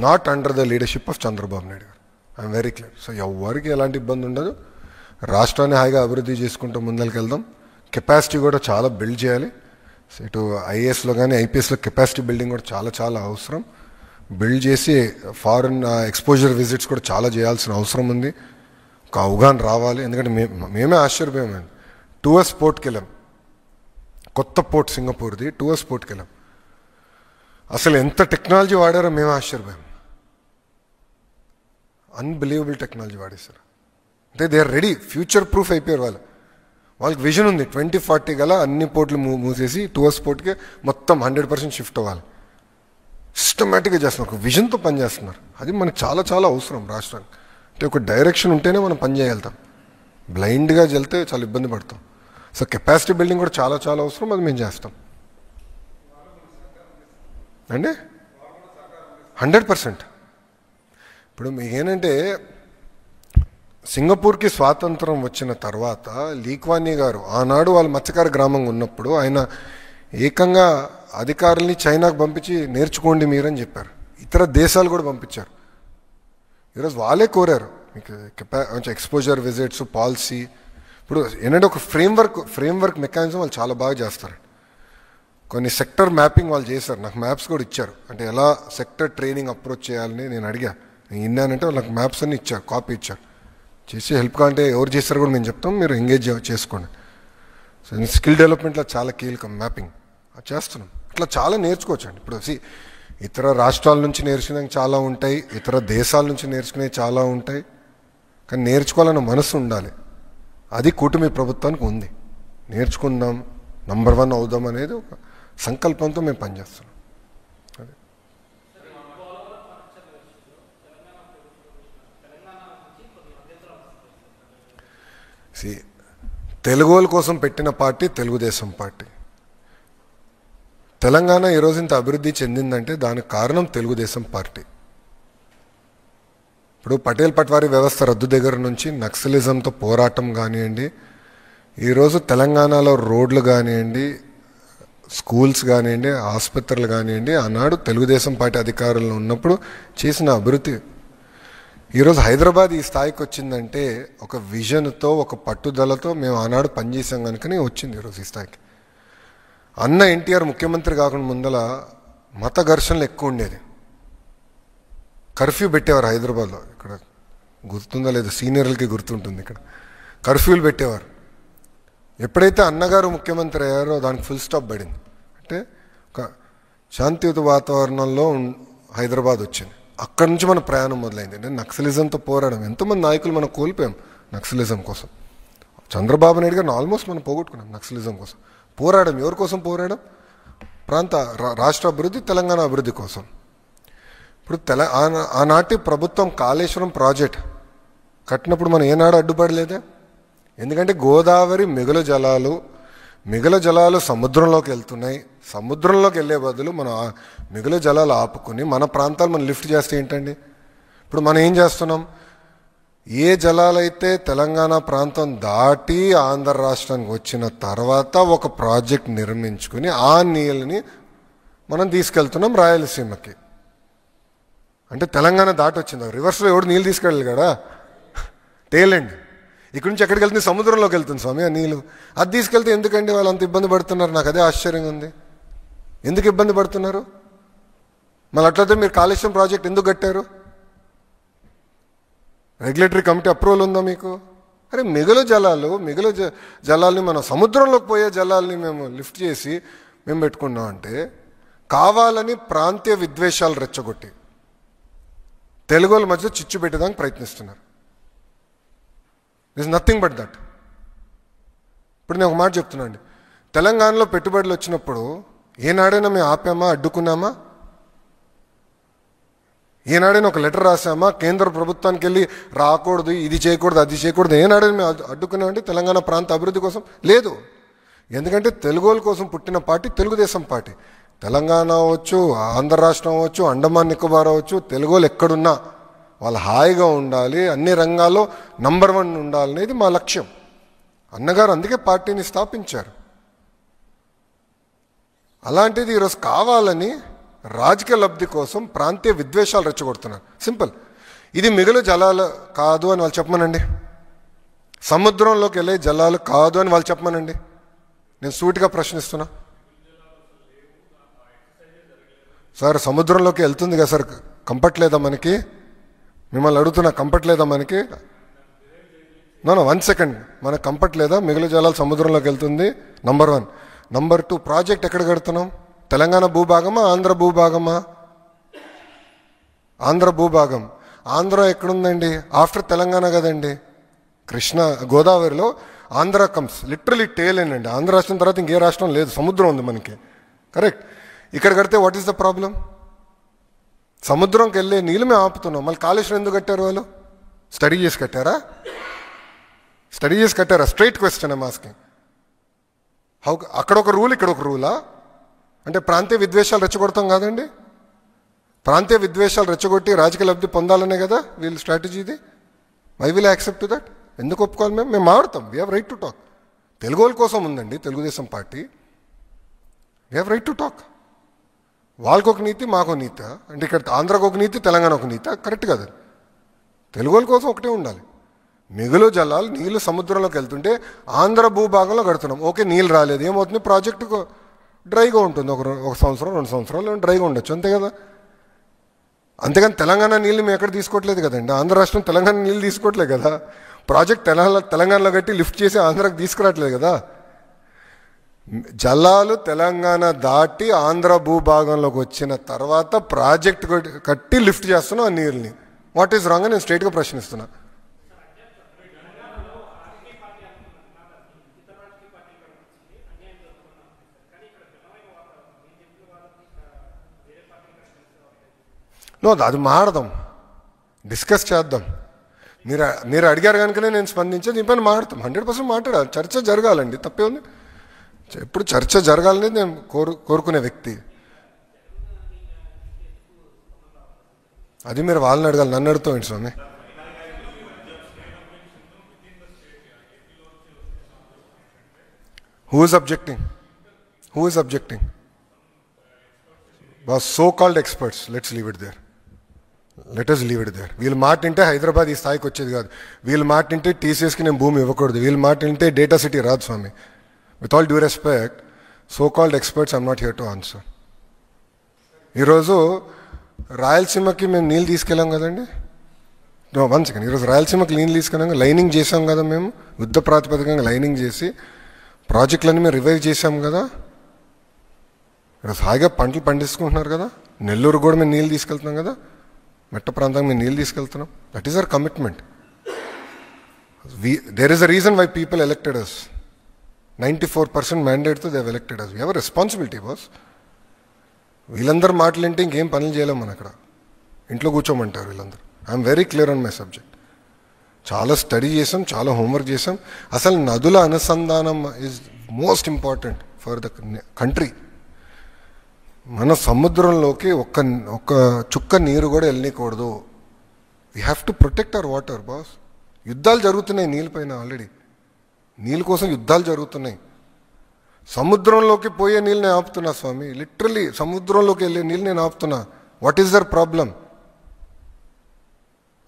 not under the leadership of Chandrababu Naidu గారు. I'm very clear. సో ఎవరికి ఎలాంటి ఇబ్బంది ఉండదు. రాష్ట్రాన్ని హాయిగా అభివృద్ధి చేసుకుంటూ ముందరికి వెళ్దాం. కెపాసిటీ కూడా చాలా బిల్డ్ చేయాలి. సో ఇటు ఐఏఎస్లో కానీ ఐపీఎస్లో కెపాసిటీ బిల్డింగ్ కూడా చాలా చాలా అవసరం. బిల్డ్ చేసి ఫారిన్ ఎక్స్పోజర్ విజిట్స్ కూడా చాలా చేయాల్సిన అవసరం ఉంది. ఒక అవగాహన రావాలి. ఎందుకంటే మేమే ఆశ్చర్యపోయామండి. టూఎస్ పోర్ట్కి వెళ్ళాం, కొత్త పోర్ట్ సింగపూర్ది. టూఎస్ పోర్ట్కి వెళ్ళాం, అసలు ఎంత టెక్నాలజీ వాడారో మేమే ఆశ్చర్యపోయాం. అన్బిలీవబుల్ టెక్నాలజీ వాడేశారు. అంటే they are ready, future proof అయిపోయారు వాళ్ళు. వాళ్ళకి విజన్ ఉంది, 2040 గల అన్ని పోర్ట్లు మూసేసి టూఎస్ పోర్ట్కి మొత్తం 100% షిఫ్ట్ అవ్వాలి. సిస్టమేటిక్గా చేస్తున్నారు, ఒక విజన్తో పనిచేస్తున్నారు. అది మనకు చాలా చాలా అవసరం రాష్ట్రానికి. అంటే ఒక డైరెక్షన్ ఉంటేనే మనం పని చేయగలుగుతాం. బ్లైండ్గా వెళ్తే చాలా ఇబ్బంది పడతాం. సో కెపాసిటీ బిల్డింగ్ కూడా చాలా చాలా అవసరం. అది మేము చేస్తాం అండి, 100%. ఇప్పుడు మీకు ఏంటంటే, సింగపూర్కి స్వాతంత్రం వచ్చిన తర్వాత లీక్వానీ గారు ఆనాడు వాళ్ళు మత్స్యకార గ్రామంగా ఉన్నప్పుడు ఆయన ఏకంగా అధికారుల్ని చైనాకు పంపించి నేర్చుకోండి మీరని చెప్పారు. ఇతర దేశాలు కూడా పంపించారు. ఈరోజు వాళ్ళే కోరారు మీకు ఎక్స్పోజర్ విజిట్స్ పాలసీ. ఇప్పుడు ఏంటంటే ఒక ఫ్రేమ్వర్క్ మెకానిజం వాళ్ళు చాలా బాగా చేస్తారు. కొన్ని సెక్టర్ మ్యాపింగ్ వాళ్ళు చేశారు, నాకు మ్యాప్స్ కూడా ఇచ్చారు. అంటే ఎలా సెక్టర్ ట్రైనింగ్ అప్రోచ్ చేయాలని నేను అడిగా. నేను విన్నానంటే వాళ్ళకి మ్యాప్స్ అన్ని ఇచ్చారు, కాపీ ఇచ్చారు. చేసి హెల్ప్గా అంటే ఎవరు చేస్తారో కూడా మేము చెప్తాం, మీరు ఎంగేజ్ చేసుకోండి. సో స్కిల్ డెవలప్మెంట్లో చాలా కీలకం మ్యాపింగ్, అది చేస్తున్నాం. అట్లా చాలా నేర్చుకోవచ్చు అండి. ఇప్పుడు ఇతర రాష్ట్రాల నుంచి నేర్చుకునే చాలా ఉంటాయి, ఇతర దేశాల నుంచి నేర్చుకునే చాలా ఉంటాయి. కానీ నేర్చుకోవాలన్న మనసు ఉండాలి. అది కూటమి ప్రభుత్వానికి ఉంది. నేర్చుకుందాం, నంబర్ 1 అవుదాం అనేది ఒక సంకల్పంతో మేము పనిచేస్తున్నాం. అదే తెలుగు వాళ్ళ కోసం పెట్టిన పార్టీ తెలుగుదేశం పార్టీ. తెలంగాణ ఈరోజు ఇంత అభివృద్ధి చెందిందంటే దానికి కారణం తెలుగుదేశం పార్టీ. ఇప్పుడు పటేల్ పట్వారీ వ్యవస్థ రద్దు దగ్గర నుంచి నక్సలిజంతో పోరాటం కానివ్వండి, ఈరోజు తెలంగాణలో రోడ్లు కానివ్వండి, స్కూల్స్ కానివ్వండి, ఆసుపత్రులు కానివ్వండి, ఆనాడు తెలుగుదేశం పార్టీ అధికారంలో ఉన్నప్పుడు చేసిన అభివృద్ధి. ఈరోజు హైదరాబాద్ ఈ స్థాయికి వచ్చిందంటే ఒక విజన్తో, ఒక పట్టుదలతో మేము ఆనాడు పనిచేసాం కనుకనే వచ్చింది ఈరోజు ఈ స్థాయికి. అన్న ఎన్టీఆర్ ముఖ్యమంత్రి కాకుండా ముందల మత ఘర్షణలు ఎక్కువ ఉండేది. కర్ఫ్యూ పెట్టేవారు హైదరాబాద్లో. ఇక్కడ గుర్తుందా లేదు, సీనియర్లకి గుర్తుంటుంది. ఇక్కడ కర్ఫ్యూలు పెట్టేవారు. ఎప్పుడైతే అన్నగారు ముఖ్యమంత్రి అయ్యారో దానికి ఫుల్ స్టాప్ పడింది. అంటే ఒక శాంతియుత వాతావరణంలో హైదరాబాద్ వచ్చింది. అక్కడి నుంచి మన ప్రయాణం మొదలైంది. అంటే నక్సలిజంతో పోరాడం, ఎంతోమంది నాయకులు మనం కోల్పోయాం నక్సలిజం కోసం. చంద్రబాబు నాయుడు గారిని ఆల్మోస్ట్ మనం పోగొట్టుకున్నాం నక్సలిజం కోసం. పోరాడం ఎవరి కోసం పోరాడం? రాష్ట్ర అభివృద్ధి, తెలంగాణ అభివృద్ధి కోసం. ఇప్పుడు ఆనాటి ప్రభుత్వం కాళేశ్వరం ప్రాజెక్ట్ కట్టినప్పుడు మనం ఏనాడు అడ్డుపడలేదే. ఎందుకంటే గోదావరి మిగుల జలాలు సముద్రంలోకి వెళ్తున్నాయి. సముద్రంలోకి వెళ్ళే బదులు మనం మిగుల జలాలు ఆపుకొని మన ప్రాంతాలు మనం లిఫ్ట్ చేస్తే ఏంటండి? ఇప్పుడు మనం ఏం చేస్తున్నాం? ఏ జలాలైతే తెలంగాణ ప్రాంతం దాటి ఆంధ్ర రాష్ట్రానికి వచ్చిన తర్వాత ఒక ప్రాజెక్ట్ నిర్మించుకుని ఆ నీళ్ళని మనం తీసుకెళ్తున్నాం రాయలసీమకి. అంటే తెలంగాణ దాటి వచ్చింది. రివర్స్లో ఎవడు నీళ్ళు తీసుకెళ్ళాలి కదా, తేలండి. ఇక్కడి నుంచి ఎక్కడికి వెళ్తుంది? సముద్రంలోకి వెళ్తుంది స్వామి ఆ నీళ్ళు. అది తీసుకెళ్తే ఎందుకండి వాళ్ళు అంత ఇబ్బంది పడుతున్నారు? నాకు అదే ఆశ్చర్యంగా ఉంది. ఎందుకు ఇబ్బంది పడుతున్నారు? మళ్ళీ అట్లయితే మీరు కాళేశ్వరం ప్రాజెక్ట్ ఎందుకు కట్టారు? రెగ్యులేటరీ కమిటీ అప్రూవల్ ఉందా మీకు? అరే మిగులు జలాల్ని మనం సముద్రంలోకి పోయే జలాల్ని మేము లిఫ్ట్ చేసి మేము పెట్టుకున్నాం అంటే కావాలని ప్రాంతీయ విద్వేషాలు రెచ్చగొట్టి తెలుగు వాళ్ళ మధ్య చిచ్చు పెట్టడానికి ప్రయత్నిస్తున్నారు. This nothing but that. ఇప్పుడు నేను ఒక మాట చెప్తున్నా అండి, తెలంగాణలో పెట్టుబడులు వచ్చినప్పుడు ఏనాడైనా మేము ఆపామా, అడ్డుకున్నామా? ఏనాడైనా ఒక లెటర్ రాసామా? కేంద్ర ప్రభుత్వానికి వెళ్ళి రాకూడదు, ఇది చేయకూడదు, అది చేయకూడదు, ఏనాడైనా మేము అడ్డుకున్నామంటే తెలంగాణ ప్రాంత అభివృద్ధి కోసం? లేదు. ఎందుకంటే తెలుగోళ్ళ కోసం పుట్టిన పార్టీ తెలుగుదేశం పార్టీ. తెలంగాణ అవ్వచ్చు, ఆంధ్ర రాష్ట్రం అవ్వచ్చు, అండమాన్ నికోబార్ అవ్వచ్చు, తెలుగోళ్ళు ఎక్కడున్నా వాళ్ళు హాయిగా ఉండాలి, అన్ని రంగాల్లో నంబర్ 1 ఉండాలనేది మా లక్ష్యం. అన్నగారు అందుకే పార్టీని స్థాపించారు. అలాంటిది ఈరోజు కావాలని రాజకీయ లబ్ధి కోసం ప్రాంతీయ విద్వేషాలు రెచ్చగొడుతున్నారు. సింపుల్. ఇది మిగులు జలాలు కాదు అని వాళ్ళు చెప్పమనండి. సముద్రంలోకి వెళ్ళే జలాలు కాదు అని వాళ్ళు చెప్పమనండి. నేను సూటిగా ప్రశ్నిస్తున్నా. సార్ సముద్రంలోకి వెళ్తుంది కదా సార్, కంఫర్ట్ లేదా మనకి? మిమ్మల్ని అడుగుతున్నా, కంఫర్ట్ లేదా మనకి? No 1 second. మనకు కంఫర్ట్ లేదా? మిగులు జలాలు సముద్రంలోకి వెళ్తుంది, నంబర్ 1. నంబర్ 2, ప్రాజెక్ట్ ఎక్కడ కడుతున్నాం? తెలంగాణ భూభాగమా, ఆంధ్ర భూభాగమా? ఆంధ్ర భూభాగం. ఆంధ్ర ఎక్కడుందండి? ఆఫ్టర్ తెలంగాణ కదండి. గోదావరిలో ఆంధ్ర కమ్స్ లిటరలీ టేల్ అండి. ఆంధ్ర రాష్ట్రం తర్వాత ఇంకే రాష్ట్రం లేదు, సముద్రం ఉంది మనకి. కరెక్ట్. ఇక్కడ కడితే వాట్ ఈస్ ద ప్రాబ్లం? సముద్రంకి వెళ్ళే నీళ్ళు మేము ఆపుతున్నాం. మళ్ళీ కాళేశ్వరం ఎందుకు కట్టారు వాళ్ళు? స్టడీ చేసి కట్టారా? Straight question I'm asking. అక్కడ ఒక రూల్, ఇక్కడ ఒక రూలా? అంటే ప్రాంతీయ విద్వేషాలు రెచ్చగొడతాం కాదండి. ప్రాంతీయ విద్వేషాలు రెచ్చగొట్టి రాజకీయ లబ్ధి పొందాలనే కదా వీళ్ళ స్ట్రాటజీ ఇది. I will accept that. ఎందుకు ఒప్పుకోవాలి? మేము మాట్లాడతాం. We have right to talk. Telugu వాళ్ళ కోసం ఉందండి Telugu Desam party. We have right to talk. వాళ్ళకు ఒక నీతి, మాకు నీతి. అంటే ఇక్కడ ఆంధ్రాకు ఒక నీతి, తెలంగాణ ఒక నీతి. కరెక్ట్ కదా. తెలుగు వాళ్ళ కోసం ఒకటే ఉండాలి. మిగులు జలాలు నీళ్ళు సముద్రంలోకి వెళ్తుంటే ఆంధ్ర భూభాగంలో కడుతున్నాం. ఓకే, నీళ్ళు రాలేదు, ఏమవుతుంది? ప్రాజెక్టు డ్రైగా ఉంటుంది. ఒక సంవత్సరం 2 సంవత్సరాలు డ్రైగా ఉండొచ్చు, అంతే కదా. అంతేగాని తెలంగాణ నీళ్ళు మేము ఎక్కడ తీసుకోవట్లేదు కదండి. ఆంధ్ర రాష్ట్రం తెలంగాణ నీళ్ళు తీసుకోవట్లేదు కదా. ప్రాజెక్ట్ తెలంగాణలో కట్టి లిఫ్ట్ చేసి ఆంధ్రాకి తీసుకురావట్లేదు కదా. జలాలు తెలంగాణ దాటి ఆంధ్ర భూభాగంలోకి వచ్చిన తర్వాత ప్రాజెక్ట్ కట్టి లిఫ్ట్ చేస్తున్నాం ఆ నీళ్ళని. వాట్ ఈజ్ రాంగ్ అని నేను స్ట్రైట్గా ప్రశ్నిస్తున్నా. అది మాడదాం, డిస్కస్ చేద్దాం. మీరు అడిగారు కనుకనే నేను స్పందించే. దీనిపైన మాట్లాడతాం, 100% మాట్లాడాలి. చర్చ జరగాలండి, తప్పే ఉంది. ఎప్పుడు చర్చ జరగాలనేది నేను కోరుకునే వ్యక్తి. అది మీరు వాళ్ళని అడగాలి, నన్ను అడుగుతాం స్వామి. Who is objecting? So-called experts. Let's leave it there. వీళ్ళ మాట వింటే హైదరాబాద్ ఈ స్థాయికి వచ్చేది కాదు. వీళ్ళ మాట వింటే టీసీఎస్కి నేను భూమి ఇవ్వకూడదు. వీళ్ళ మాట వింటే డేటా సిటీ రాదు స్వామి. With all due respect, so-called experts I'm not here to answer. ఈరోజు రాయలసీమకి మేము నీళ్ళు తీసుకెళ్ళాం కదండి. 1 సెకండ్. ఈరోజు రాయలసీమకి నీళ్ళు తీసుకెళ్ళాం, లైనింగ్ చేసాం కదా మేము. యుద్ధ ప్రాతిపదికంగా లైనింగ్ చేసి ప్రాజెక్టులన్నీ మేము రివైవ్ చేసాం కదా. ఈరోజు హాయిగా పంటలు పండించుకుంటున్నారు కదా. నెల్లూరు కూడా మేము నీళ్ళు తీసుకెళ్తున్నాం కదా. మెట్ట ప్రాంతానికి మేము నీళ్ళు తీసుకెళ్తున్నాం. That is our commitment. There is a reason why people elected us. 94% మ్యాండేట్తో they have elected us. We have a responsibility boss. వీళ్ళందరూ మాటలంటే ఇంకేం పనులు చేయలేం మనం. అక్కడ ఇంట్లో కూర్చోమంటారు వీళ్ళందరూ. I'm very clear on my subject. చాలా స్టడీ చేసాం, చాలా హోంవర్క్ చేసాం. అసలు నదుల అనుసంధానం is most important for the country. మన సముద్రంలోకి ఒక్క చుక్క నీరు కూడా వెళ్ళకూడదు. We have to protect our water boss. యుద్ధాలు జరుగుతున్నాయి నీళ్ళపైన ఆల్రెడీ. నీళ్ళ కోసం యుద్ధాలు జరుగుతున్నాయి. సముద్రంలోకి పోయే నీళ్ళు నేను ఆపుతున్నా స్వామి. లిటరలీ సముద్రంలోకి వెళ్ళే నీళ్ళు నేను ఆపుతున్నా. What is their problem?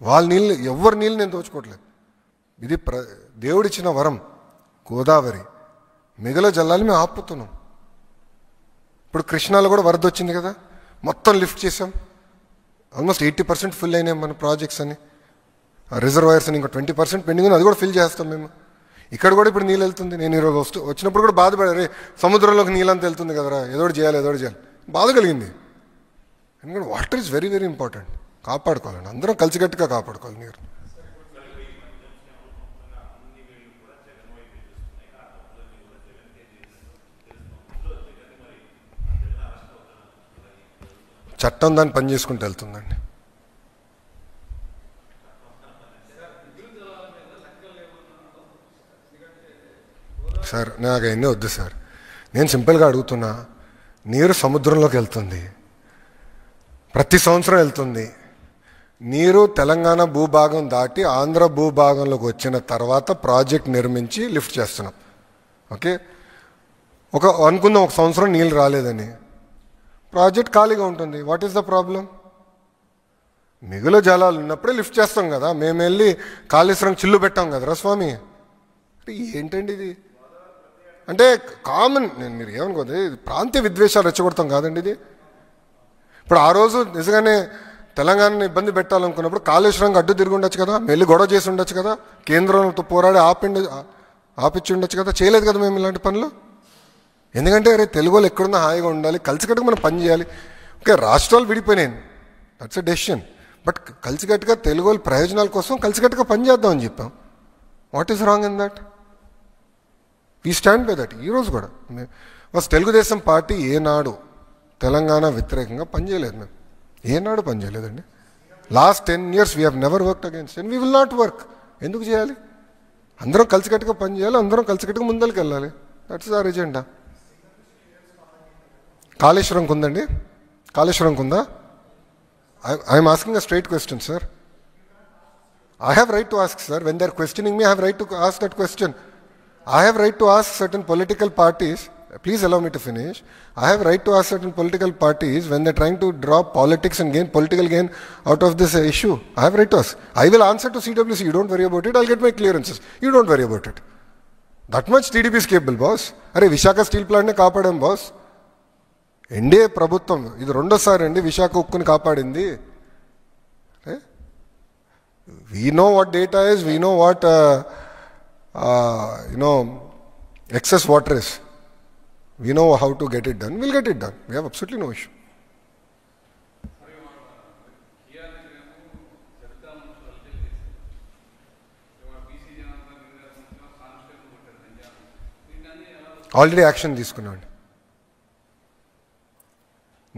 వాళ్ళ నీళ్ళు, ఎవరి నీళ్ళు నేను దోచుకోవట్లేదు. ఇది దేవుడిచ్చిన వరం. గోదావరి మిగల జలాలు మేము ఆపుతున్నాం. ఇప్పుడు కృష్ణాలో కూడా వరద వచ్చింది కదా, మొత్తం లిఫ్ట్ చేసాం. ఆల్మోస్ట్ 80% ఫుల్ అయినాయి మన ప్రాజెక్ట్స్ అని. రిజర్వాయర్స్ ఇంకా 20% పెండింగ్ ఉంది, అది కూడా ఫిల్ చేస్తాం మేము. ఇక్కడ కూడా ఇప్పుడు నీళ్ళు వెళ్తుంది. నేను ఈరోజు వచ్చినప్పుడు కూడా బాధపడారు, సముద్రంలోకి నీళ్ళంతా వెళ్తుంది కదరా, ఏదో చేయాలి బాధ కలిగింది. ఎందుకంటే water is very very important, కాపాడుకోవాలండి, అందరం కలిసికట్టుగా కాపాడుకోవాలి నీరు. చట్టం దాన్ని పని చేసుకుంటూ వెళ్తుందండి. సార్ నాకు అవన్నీ వద్దు సార్, నేను సింపుల్గా అడుగుతున్నా. నీరు సముద్రంలోకి వెళ్తుంది, ప్రతి సంవత్సరం వెళ్తుంది. నీరు తెలంగాణ భూభాగం దాటి ఆంధ్ర భూభాగంలోకి వచ్చిన తర్వాత ప్రాజెక్ట్ నిర్మించి లిఫ్ట్ చేస్తున్నాం. ఓకే, అనుకుందాం ఒక సంవత్సరం నీళ్ళు రాలేదని, ప్రాజెక్ట్ ఖాళీగా ఉంటుంది. What is the problem? మిగులు జలాలు ఉన్నప్పుడే లిఫ్ట్ చేస్తాం కదా. మేము వెళ్ళి కాళేశ్వరం చిల్లు పెట్టాం కదరా స్వామి. ఏంటండి ఇది? అంటే కామన్, నేను మీరు ఏమనుకోదు, ప్రాంతీయ విద్వేషాలు రెచ్చగొడతాం కాదండి ఇది. ఇప్పుడు ఆ రోజు నిజంగానే తెలంగాణని ఇబ్బంది పెట్టాలనుకున్నప్పుడు కాళేశ్వరంకి అడ్డు తిరిగి ఉండొచ్చు కదా, వెళ్ళి గొడవ చేసి ఉండొచ్చు కదా, కేంద్రంతో పోరాడి ఆపిచ్చి ఉండొచ్చు కదా. చేయలేదు కదా మేము ఇలాంటి పనులు. ఎందుకంటే అరే తెలుగు వాళ్ళు ఎక్కడున్నా హాయిగా ఉండాలి, కలిసికట్టుగా మనం పని చేయాలి. ఓకే, రాష్ట్రాలు విడిపోయినాయి, దట్స్ ఎ డెసిషన్. బట్ కలిసికట్టుగా తెలుగు వాళ్ళ ప్రయోజనాల కోసం కలిసికట్టుగా పని చేద్దామని చెప్పాం. What is wrong in that? We stand by that. ఈరోజు కూడా తెలుగుదేశం పార్టీ ఏనాడు తెలంగాణ వ్యతిరేకంగా పనిచేయలేదు. మేము ఏనాడు పనిచేయలేదండి. Last 10 years we have never worked against and we will not work. ఎందుకు చేయాలి? అందరం కలిసికట్టుగా పని చేయాలి, అందరం కలిసికట్టుగా ముందరికి వెళ్ళాలి. That's our agenda. కాళేశ్వరంకి ఉందండి, కాళేశ్వరంకి ఉందా? I'm asking a straight question sir. I have right to ask sir. When they are questioning me, I have right to ask that question. I have right to ask certain political parties, please allow me to finish. I have right to ask certain political parties when they're trying to draw politics and gain political gain out of this issue. I have right to ask. I will answer to CWC. You don't worry about it. I'll get my clearances. You don't worry about it. That much TDP is capable, boss. Arey Vishaka steel plant ne kaapadam, boss. NDA ప్రభుత్వం ఇది రెండోసారి అండి విశాఖ ఉక్కుని కాపాడింది. We know what data is. We know what excess water is. We know how to get it done. We'll get it done. We have absolutely no issue. Already action తీసుకున్నాం.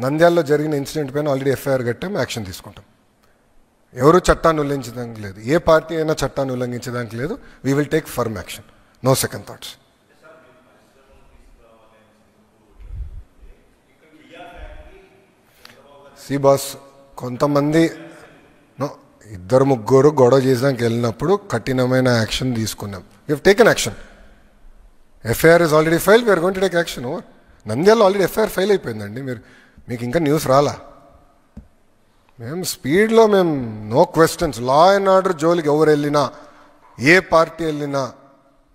నంద్యాలలో జరిగిన incident పైన already FIR కట్టాం, action తీసుకుంటాం. ఎవరు చట్టాన్ని ఉల్లంఘించడానికి లేదు, ఏ పార్టీ అయినా చట్టాన్ని ఉల్లంఘించడానికి లేదు. We will take firm action, no second thoughts. See boss, కొంతమంది ఇద్దరు ముగ్గురు గొడవ చేసానికి వెళ్ళినప్పుడు కఠినమైన యాక్షన్ తీసుకున్నాం. We have taken action. FIR is already file. We're going to take action. నంద్యాలలో ఆల్రెడీ ఎఫ్ఐఆర్ ఫైల్ అయిపోయిందండి. మీకు ఇంకా న్యూస్ రాలా? మేము స్పీడ్లో no questions, law and order జోలికి ఎవరు వెళ్ళినా, ఏ పార్టీ వెళ్ళినా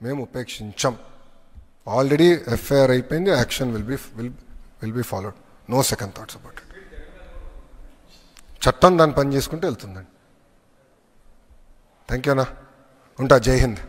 మేము ఉపేక్షించాం. ఆల్రెడీ ఎఫ్ఐఆర్ అయిపోయింది, action will be followed, no second thoughts about it. చట్టం దాన్ని పని చేసుకుంటూ వెళ్తుందండి. థ్యాంక్ యూ అన్నా, ఉంటా. జై హింద్.